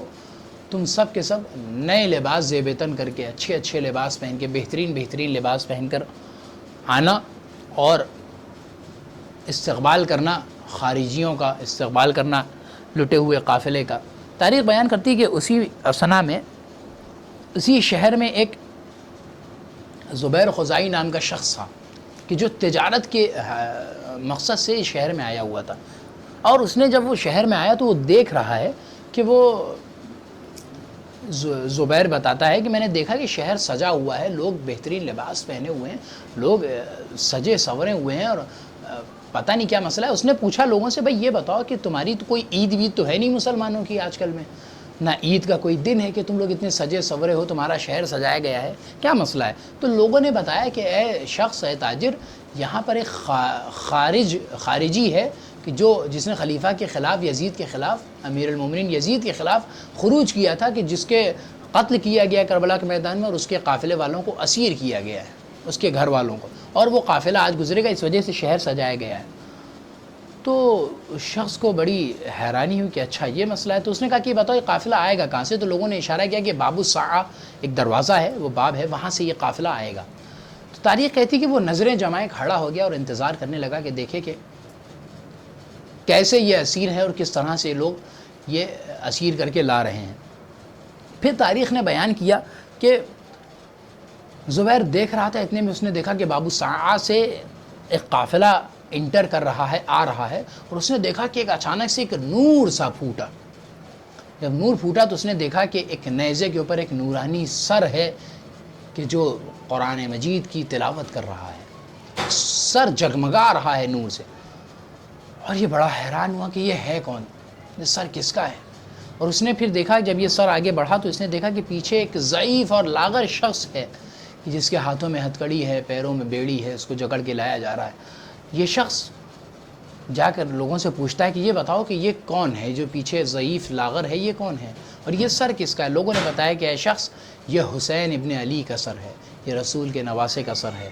تم سب کے سب نئے لباس زیب تن کر کے، اچھے اچھے لباس پہن کے، بہترین بہترین لباس پہن کر آنا اور استقبال کرنا، خارجیوں کا استقبال کرنا، لٹے ہوئے قافلے کا۔ تاریخ بیان کرتی ہے کہ اسی اثنا میں اسی شہر میں ایک زبیر خزائی نام کا شخص تھا کہ جو تجارت کے مقصد سے اس شہر میں آیا ہوا تھا، اور اس نے جب وہ شہر میں آیا تو وہ دیکھ رہا ہے کہ وہ زبیر بتاتا ہے کہ میں نے دیکھا کہ شہر سجا ہوا ہے، لوگ بہترین لباس پہنے ہوئے ہیں، لوگ سجے سورے ہوئے ہیں، اور پتہ نہیں کیا مسئلہ ہے۔ اس نے پوچھا لوگوں سے، بھائی یہ بتاؤ کہ تمہاری تو کوئی عید وید تو ہے نہیں مسلمانوں کی آج کل میں، نہ عید کا کوئی دن ہے کہ تم لوگ اتنے سجے سورے ہو، تمہارا شہر سجایا گیا ہے، کیا مسئلہ ہے؟ تو لوگوں نے بتایا کہ اے شخص، اے تاجر، یہاں پر ایک خارجی ہے کہ جس نے خلیفہ کے خلاف، یزید کے خلاف، امیر المومنین یزید کے خلاف خروج کیا تھا، کہ جس کے قتل کیا گیا کربلا کے میدان میں، اور اس کے قافلے والوں کو اسیر کیا گیا ہے، اس کے گھر والوں کو، اور وہ قافلہ آج گزرے گا، اس وجہ سے شہر سجایا گیا ہے۔ تو شخص کو بڑی حیرانی ہوئی کہ اچھا یہ مسئلہ ہے۔ تو اس نے کہا کہ بتاؤ یہ قافلہ آئے گا کہاں سے؟ تو لوگوں نے اشارہ کیا کہ باب الساعہ ایک دروازہ ہے، وہ باب ہے، وہاں سے یہ قافلہ آئے گا۔ تو تاریخ کہتی کہ وہ نظریں جمائے کھڑا ہو گیا اور انتظار کرنے لگا کہ دیکھے کہ کیسے یہ اسیر ہے اور کس طرح سے لوگ یہ اسیر کر کے لا رہے ہیں۔ پھر تاریخ نے بیان کیا کہ زبیر دیکھ رہا تھا، اتنے میں اس نے دیکھا کہ باب الساعہ سے ایک قافلہ انٹر کر رہا ہے، آ رہا ہے، اور اس نے دیکھا کہ ایک اچانک سے ایک نور سا پھوٹا۔ جب نور پھوٹا تو اس نے دیکھا کہ ایک نیزے کے اوپر ایک نورانی سر ہے کہ جو قرآن مجید کی تلاوت کر رہا ہے، سر جگمگا رہا ہے نور سے، اور یہ بڑا حیران ہوا کہ یہ ہے کون، یہ سر کس کا ہے؟ اور اس نے پھر دیکھا، جب یہ سر آگے بڑھا تو اس نے دیکھا کہ پیچھے ایک ضعیف اور لاغر شخص ہے جس کے ہاتھوں میں ہتھکڑی ہے، پیروں میں بیڑی ہے، اس کو جکڑ کے لایا جا رہا ہے۔ یہ شخص جا کر لوگوں سے پوچھتا ہے کہ یہ بتاؤ کہ یہ کون ہے جو پیچھے ضعیف لاغر ہے، یہ کون ہے اور یہ سر کس کا ہے؟ لوگوں نے بتایا کہ اے شخص، یہ حسین ابن علی کا سر ہے، یہ رسول کے نواسے کا سر ہے۔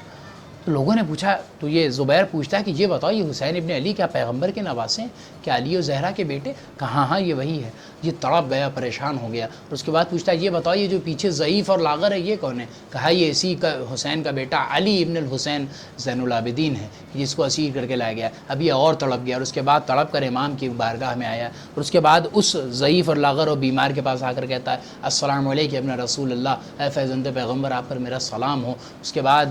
تو لوگوں نے پوچھا، تو یہ زبیر پوچھتا ہے کہ یہ بتاؤ، یہ حسین ابن علی کیا پیغمبر کے نواسے ہیں، کیا علی و زہرا کے بیٹے؟ کہا ہاں یہ وہی ہے۔ یہ تڑپ گیا، پریشان ہو گیا، اور اس کے بعد پوچھتا ہے یہ بتاؤ، یہ جو پیچھے ضعیف اور لاغر ہے یہ کون ہے؟ کہا یہ اسی کا حسین کا بیٹا علی ابن الحسین زین العابدین ہے، جس کو اسیر کر کے لایا گیا۔ اب یہ اور تڑپ گیا، اور اس کے بعد تڑپ کر امام کی بارگاہ میں آیا، اور اس کے بعد اس ضعیف اور لاغر اور بیمار کے پاس آ کر کہتا ہے السلام علیکم ابن رسول اللہ، اے فرزند پیغمبر آپ پر میرا سلام ہو۔ اس کے بعد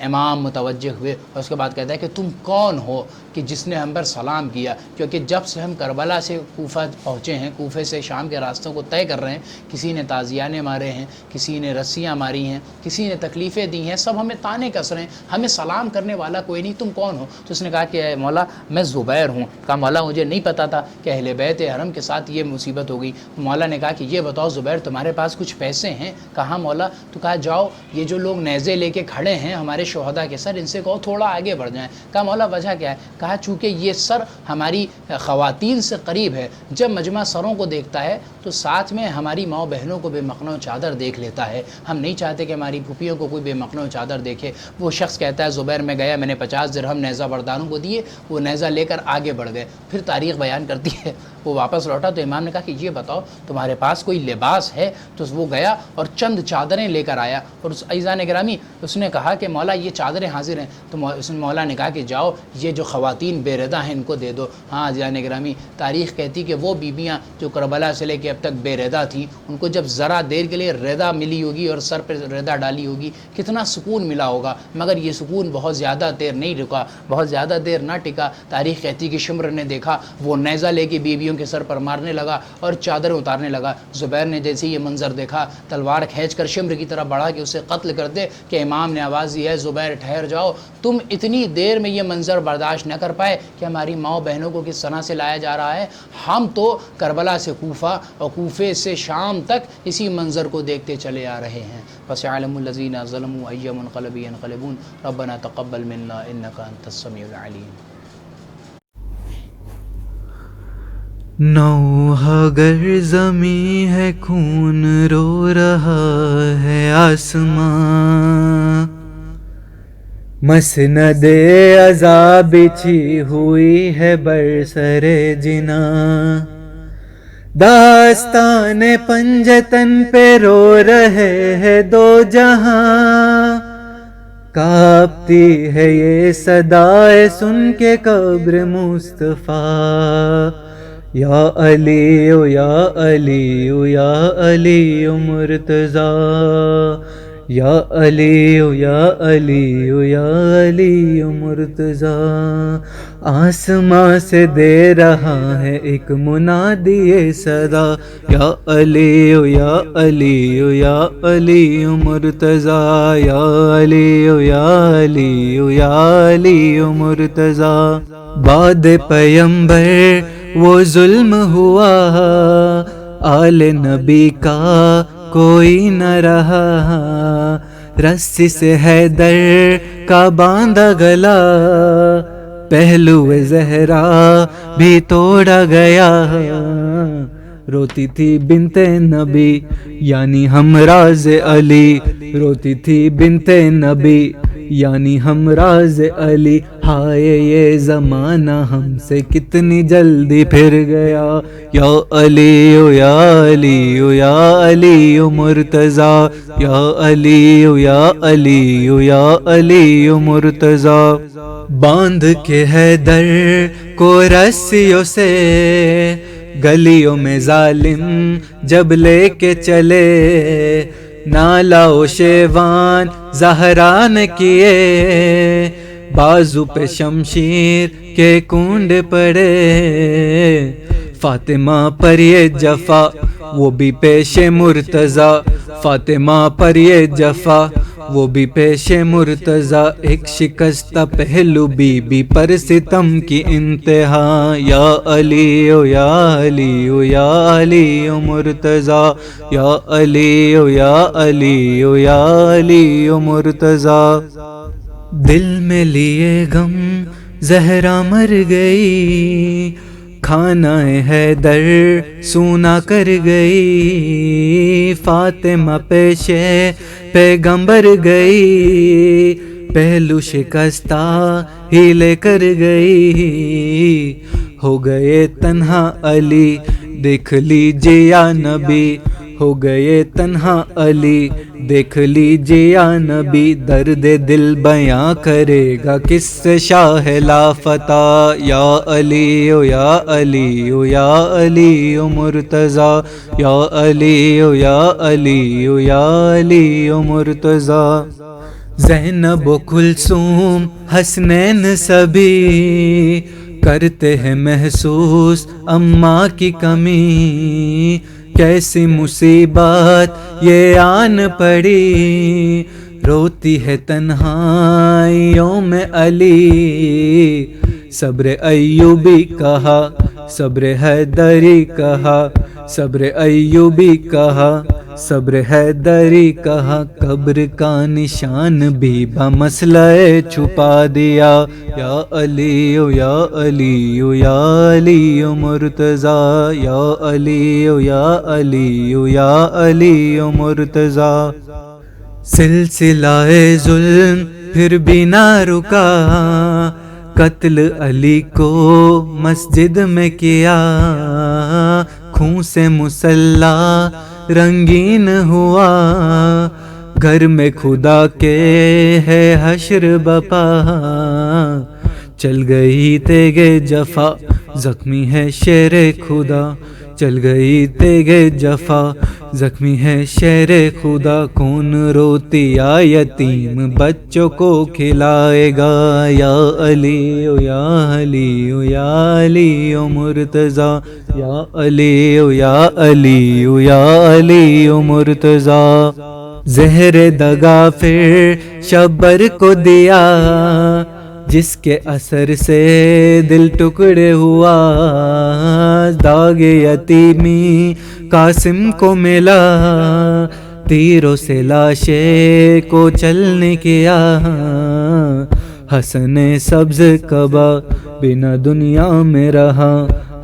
امام متوجہ ہوئے، اور اس کے بعد کہتا ہے کہ تم کون ہو کہ جس نے ہم پر سلام کیا؟ کیونکہ جب سے ہم کربلا سے کوفہ پہنچے ہیں، کوفے سے شام کے راستوں کو طے کر رہے ہیں، کسی نے تازیانے مارے ہیں، کسی نے رسیاں ماری ہیں، کسی نے تکلیفیں دی ہیں، سب ہمیں تانے کس رہے ہیں، ہمیں سلام کرنے والا کوئی نہیں، تم کون ہو؟ تو اس نے کہا کہ اے مولا میں زبیر ہوں۔ کہا مولا مجھے نہیں پتا تھا کہ اہل بیت حرم کے ساتھ یہ مصیبت ہو گئی۔ مولا نے کہا کہ یہ بتاؤ زبیر تمہارے پاس کچھ پیسے ہیں؟ کہا مولا۔ تو کہا جاؤ یہ جو لوگ نیزے لے کے کھڑے ہیں ہمارے شہداء کے سر، ان سے کہو تھوڑا آگے بڑھ جائیں۔ کہا مولا وجہ کیا ہے؟ کہا چونکہ یہ سر ہماری خواتین سے قریب ہے، جب مجمع سروں کو دیکھتا ہے تو ساتھ میں ہماری ماؤں بہنوں کو بے مقنع چادر دیکھ لیتا ہے، ہم نہیں چاہتے کہ ہماری پھوپھیوں کو کوئی بے مقنع چادر دیکھے۔ وہ شخص کہتا ہے زبیر میں گیا، میں نے 50 درہم نیزہ برداروں کو دیے، وہ نیزہ لے کر آگے بڑھ گئے۔ پھر تاریخ بیان کرتی ہے وہ واپس لوٹا تو امام نے کہا کہ یہ بتاؤ تمہارے پاس کوئی لباس ہے؟ تو وہ گیا اور چند چادریں لے کر آیا، اور اس عزیزان گرامی اس نے کہا کہ مولا یہ چادریں حاضر ہیں۔ تو اس مولا نے کہا کہ جاؤ یہ جو خواتین بے ردا ہیں ان کو دے دو۔ ہاں عزیزان گرامی تاریخ کہتی کہ وہ بیبیاں جو کربلا سے لے کے اب تک بے ردا تھیں، ان کو جب ذرا دیر کے لیے ردا ملی ہوگی اور سر پہ ردا ڈالی ہوگی کتنا سکون ملا ہوگا، مگر یہ سکون بہت زیادہ دیر نہیں رکا، بہت زیادہ دیر نہ ٹکا۔ تاریخ کہتی کہ شمر نے دیکھا وہ نیزہ لے کے بیبیوں کے سر پر مارنے لگا اور چادریں اتارنے لگا۔ زبیر نے جیسے یہ منظر دیکھا تلوار کھینچ کر شمر کی طرف بڑھا کہ اسے قتل کر دے کہ امام نے آواز دی ہے زبیر ٹھہر جاؤ، تم اتنی دیر میں یہ منظر برداشت نہ کر پائے کہ ہماری ماؤں بہنوں کو کس طرح سے لایا جا رہا ہے؟ ہم تو کربلا سے کوفہ اور کوفے سے شام تک اسی منظر کو دیکھتے چلے آ رہے ہیں۔ فَسَيَعْلَمُ الَّذِينَ ظَلَمُوا أَيَّ مُنقَلَبٍ يَنقَلِبُونَ رَبَّنَا تَقَبَّلْ مِنَّا إِنَّكَ أَنْتَ السَّمِيعُ الْعَلِيمُ۔ نوح اگر زمیں ہے خون رو رہا ہے آسمان، مسند عذاب بچھی ہوئی ہے برسر جنا، داستان پنجتن پہ رو رہے ہیں دو جہاں، کانپتی ہے یہ صدائے سن کے قبر مصطفیٰ، یا علی یا علی یا علی مرتضی، یا علی یا علی یا علی مرتضی۔ آسمان سے دے رہا ہے ایک منادی صدا، یا علی یا علی یا علی مرتضی، یا علی یا علی یا علی مرتضی۔ بعد پیمبر وہ ظلم ہوا، آل نبی کا کوئی نہ رہا، رسی سے حیدر کا باندھا گلا، پہلو زہرا بھی توڑا گیا، روتی تھی بنت نبی یعنی ہمراز علی، روتی تھی بنت نبی یعنی ہمراز علی، ہائے یہ زمانہ ہم سے کتنی جلدی پھر گیا، یا علی یا علی یا علی مرتضی، یا علی یا علی یا علی مرتضی۔ باندھ کے حیدر کو رسیوں سے گلیوں میں ظالم جب لے کے چلے، نالا و شیوان زہرا نے کیے، بازو پہ شمشیر کے کونڈ پڑے، فاطمہ پر یہ جفا وہ بھی پیش مرتضی، فاطمہ پر یہ جفا وہ بھی پیش مرتضی، ایک شکستہ پہلو بی بی پر ستم کی انتہا، یا علی او یا علی او یا علی او مرتضی، یا علی او یا علی او یا علی او مرتضی۔ دل میں لیے غم زہرا مر گئی، کھانا حیدر سونا کر گئی، فاطمہ پیشے پیغمبر گئی، پہلو شکستہ ہی لے کر گئی، ہو گئے تنہا علی دیکھ لیجیے یا نبی، ہو گئے تنہا علی دیکھ لیجیے یا نبی، درد دل بیاں کرے گا کس سے شاہ لافتہ، یا علی او یا علی او یا علی او مرتضی، یا علی او یا علی او یا علی او مرتضی۔ زینب و کلثوم حسنین سبھی کرتے ہیں محسوس اماں کی کمی، کیسی مصیبت یہ آن پڑی، روتی ہے تنہائیوں میں علی، صبر ایوبی کہا صبر حیدری کہا، صبر ایوبی کہا صبر حیدری کہا، قبر کا نشان بھی بمسئلہ چھپا دیا، یا علی او یا علی او یا علی او مرتضی، یا علی او یا علی او یا علی او مرتضی۔ سلسلہ ظلم پھر بھی نہ رکا، قتل علی کو مسجد میں کیا، خون سے مسلح رنگین ہوا، گھر میں خدا کے ہے حشر بپا، چل گئی تیغ جفا زخمی ہے شیر خدا، چل گئی تیغ جفا زخمی ہے شیر خدا، کون روتی یا یتیم بچوں کو کھلائے گا، یا علی او یا علی او یا علی او مرتضی، یا علی او یا علی او یا علی او مرتضی۔ زہر دغا پھر شبر کو دیا، جس کے اثر سے دل ٹکڑے ہوا، داغ یتیمی قاسم کو ملا، تیروں سے لاشے کو چلنے کیا، حسن سبز قبا بنا دنیا میں رہا،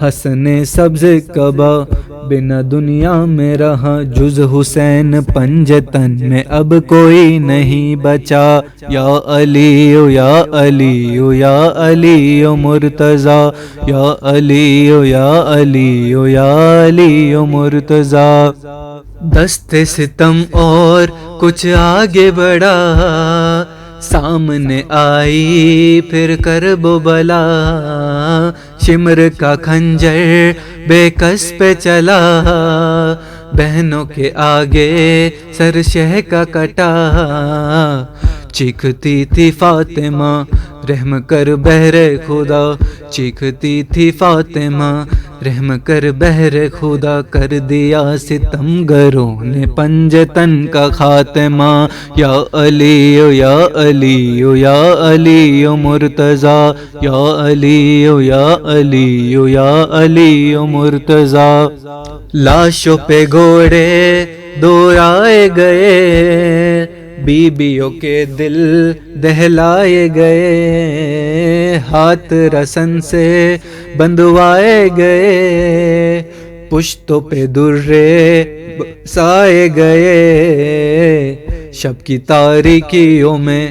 حسن سبز قبا بنا دنیا میں رہا، جز حسین پنجتن میں اب کوئی نہیں بچا، یا علی او یا علی او یا علی او مرتضی، یا علی او یا علی او یا علی او مرتضی۔ دست ستم اور کچھ آگے بڑھا، سامنے آئی پھر کرب و بلا، شمر کا خنجر بے کس پہ چلا، بہنوں کے آگے سر شہ کا کٹا، چیختی تھی فاطمہ رحم کر بہر خدا، چیختی تھی فاطمہ رحم کر بہر خدا، کر دیا ستم گروں نے پنجتن کا خاتمہ، یا علی او یا علی او یا علی او مرتضی، یا علی او یا علی او یا علی او مرتضی۔ لاشوں پہ گھوڑے دوڑائے گئے، بیویوں کے دل دہلائے گئے، ہاتھ رسن سے بندھوائے گئے، پشتوں پہ درے برسائے گئے، شب کی تاریکیوں میں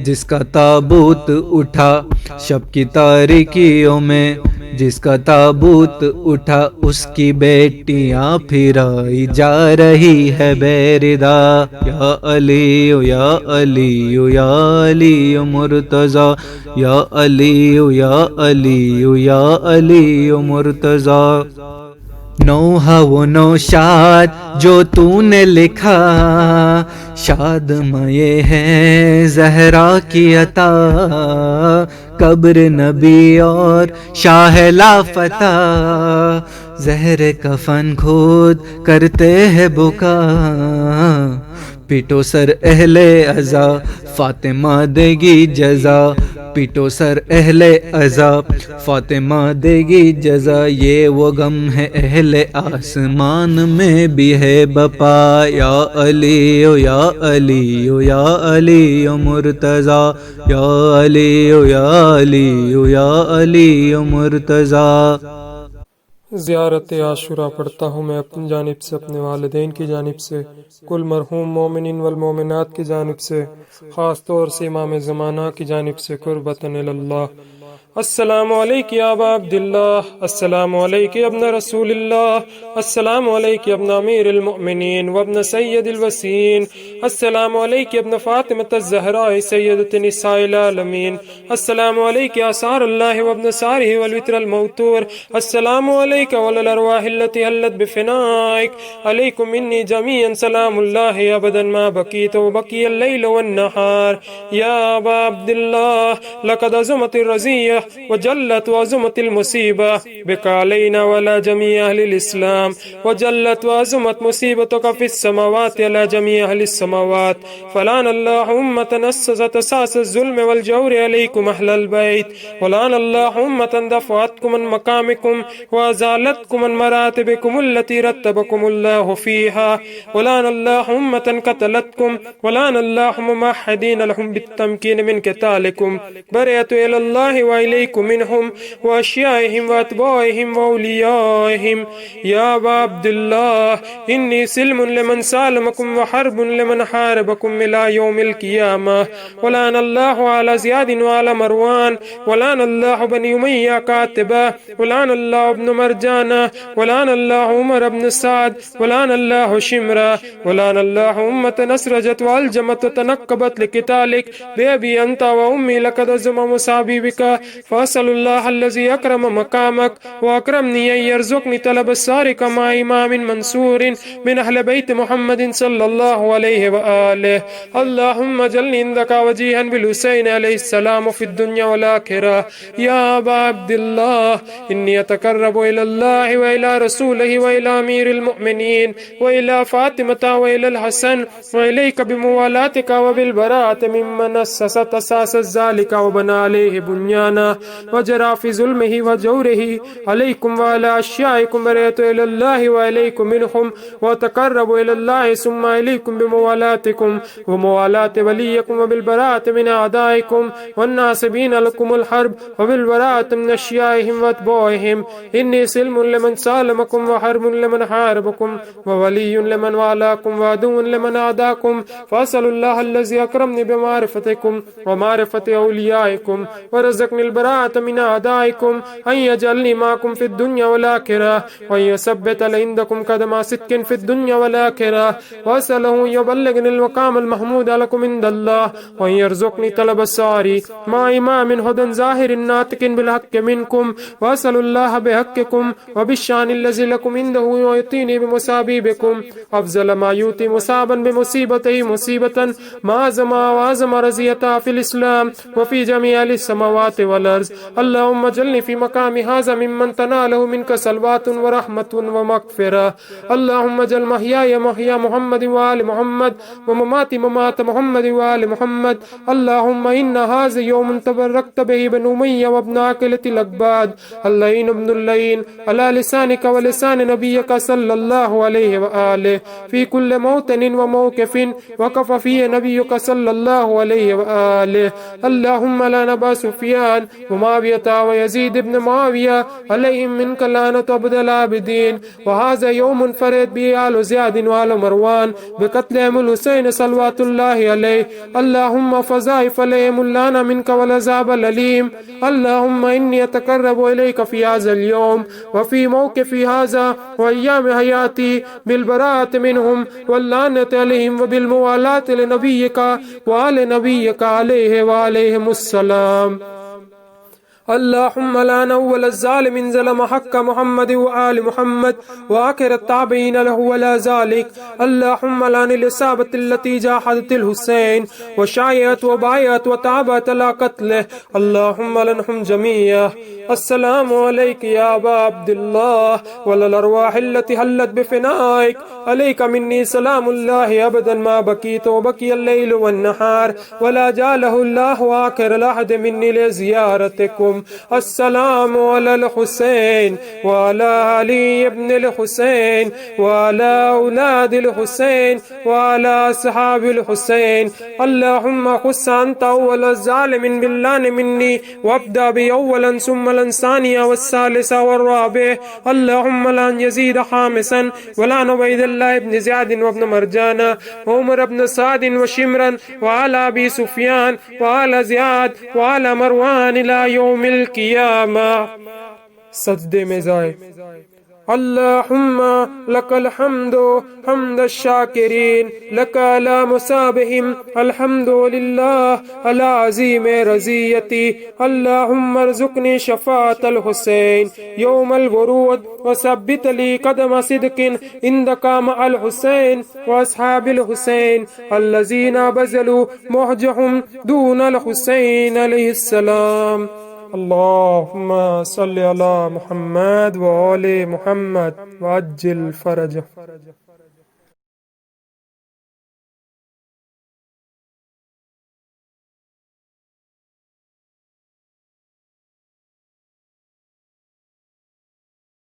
جس کا تابوت اٹھا، شب کی تاریکیوں میں جس کا تابوت اٹھا، اس کی بیٹیاں پھرائی جا رہی ہے بیردا، یا علی او یا علی او یا علی او مرتضی، یا علی او یا علی او یا علی او مرتضی۔ نوحہ و نوشاد جو تو نے لکھا، شادماں یہ ہے زہرا کی عطا، قبر نبی اور شاہ لافتہ، زہر کفن خود کرتے ہیں بکا، پیٹو سر اہل عزا فاطمہ دے گی جزا، پیٹو سر اہل عزا فاطمہ دے گی جزا، یہ وہ غم ہے اہل آسمان میں بھی ہے بپا، یا علی او یا علی او یا علی او مرتضی، یا علی او یا علی او یا علی او مرتضی۔ زیارت عاشورہ پڑھتا ہوں میں اپنی جانب سے، اپنے والدین کی جانب سے، کل مرحوم مومنین والمومنات کی جانب سے، خاص طور سے امام زمانہ کی جانب سے، قربتاً اللہ۔ السلام علیک یا ابا عبداللہ، السلام علیک یا ابن رسول اللہ، السلام علیک یا ابن امیر المؤمنین وابن سید الوسین، السلام علیک یا ابن فاطمة الزہراء سیدۃ نساء العالمین، السلام علیک یا آثار اللہ وابن سارہ والوتر الموتور، السلام علیک وعلی الارواح التي حلت بفنائک، علیکم منی جمیعا سلام اللہ ابدا ما بقیت وبقی اللیل والنہار، یا ابا عبداللہ لقد عظمت الرزیہ وجلت وعظمت المصیبہ بک علینا وعلی جمیع اہل الاسلام، وجلت وعظمت مصیبتک فی السماوات علی جمیع اہل السماوات، فلعن اللہ امة اسست اساس الظلم والجور علیکم اہل البیت، ولعن اللہ امة دفعتکم من مقامکم وازالتکم من مراتبکم التي رتبکم اللہ فیہا، ولعن اللہ امة قتلتکم، ولعن اللہ ممحدین لهم بالتمکین من قتالکم، برئت الی اللہ وإلیکم منہم واشیائہم واتباعہم واولیائہم، یا ابا عبداللہ انی سلم لمن سالمکم وحرب لمن حاربکم الى یوم القیامہ، ولعن اللہ علی زیاد وعلی مروان، ولعن اللہ بنی امیہ قاتبہ، ولعن اللہ ابن مرجانہ، ولعن اللہ عمر ابن سعد، ولعن اللہ شمرہ، ولعن اللہ امة نسرجت والجمت وتنقبت لقتالک بأبی انت وأمی لقد عظم مصابی بک، فأسأل اللہ الذی اکرم مقامک واکرمنی ان یرزقنی طلب السارق مع امام منصور من اہل بیت محمد صلی اللہ علیہ وآلہ، اللہم اجعلنی عندک وجیہا بالحسین علیہ السلام فی الدنیا والآخرہ، یا ابا عبداللہ انی اتقرب الی اللہ وإلی رسولہ وإلی امیر المؤمنین وإلی فاطمة وإلی الحسن وإلیک بموالاتک وبالبراءۃ ممن اسست اساس ذلک وبنى علیہ بنیانا وجرى في ظلمه وجوره علیکم وعلى اشیائکم، برئت الی اللہ وإلیکم منہم وتقرب الی اللہ ثم الیکم بموالاتکم وموالات ولیکم وبالبراءۃ من اعدائکم والناصبین لکم الحرب وبالبراءۃ من اشیائہم واتباعہم، انی سلم لمن سالمکم وحرب لمن حاربکم وولی لمن والاکم وعدو لمن عاداکم، فاسأل اللہ الذی اکرمنی بمعرفتکم ومعرفت اولیائکم ورزقنی البراءۃ من اعدائکم ان یجعلنی معکم فی الدنیا والآخرہ وان یثبت عندکم قدم صدق فی الدنیا والآخرہ، واسألہ یبلغنی المقام المحمود لکم عند اللہ وان یرزقنی طلب الساری مع امام ہدى ظاہر ناطق بالحق منکم، واسأل اللہ بحقکم وبالشان الذی لکم عنده ویعطینی بمصابیبکم افضل ما یؤتی مصابا بمصیبتہ مصیبتا ما زما وازم رضیتا فی الاسلام وفی جمیع السماوات والارض، اللہم اجعلنی فی مقام ھذا ممن تنالہ منک صلوات ورحمت ومغفرہ، اللہم اجعل محیای محیا محمد وآل محمد ومماتی ممات محمد وآل محمد، اللہم ان ھذا یوم تبرکت بہ بن امیہ وابن عاقلۃ الاکباد اللعین ابن اللعین علی لسانک ولسان نبیک صلی اللہ علیہ وآلہ فی کل موطن وموقف وقف فیہ نبیک صلی اللہ علیہ وآلہ، اللہم لعن ابا سفیان ومعاویہ ویزید ابن معاویہ علیہم منک لعنۃ عبد العابدین، وہذا یوم فرد بھی آل زیاد وآل مروان بقتلہم الحسین صلوات اللہ علیہ، اللہم فضائف علیہم اللعنہ منک والعذاب العلیم، اللہم انی اتقرب الیک فی ھذا اليوم وفی موقف ھذا وایام حیاتی بالبراءۃ منہم واللعنۃ علیہم وبالموالات لنبیک وآل نبیک علیہ وآلہم السلام۔ اللهم لعن أول الظالم ظلم حق محمد وآل محمد وآخر التابعين له ولا ذلك. اللهم لعن الإصابة التي جاحدت الحسين وشايعت وبايعت وتابعت على قتله. اللهم لعنهم جميعا. السلام عليك يا أبا عبد الله وعلى الأرواح التي حلت بفنائك. عليك مني سلام الله أبدا ما بكيت وبكي الليل والنهار ولا جعله الله آخر العهد مني لزيارتكم. السلام على الحسين وعلى علي بن الحسين وعلى أولاد الحسين وعلى أصحاب الحسين. اللهم خص أنت أول الظالم باللعن مني وابدأ بي أولا ثم الثانية والثالثة والرابع. اللهم لعن يزيد خامسا ولعن عبيد الله بن زياد وابن مرجان وعمر بن سعد وشمرا وعلى أبي سفيان وعلى زياد وعلى مروان إلى يوم القيامة. سجدے میں جائے. اللهم لك الحمد حمد الشاكرين لك على مصابهم الحمد لله على عظيم رضيتي. اللهم ارزقني شفاعة الحسين يوم الورود وثبت لي قدم صدق عندك مع الحسين وأصحاب الحسين الذين بذلوا مهجهم دون الحسين عليه السلام. اللهم صل على محمد وآل محمد وعجل فرجه.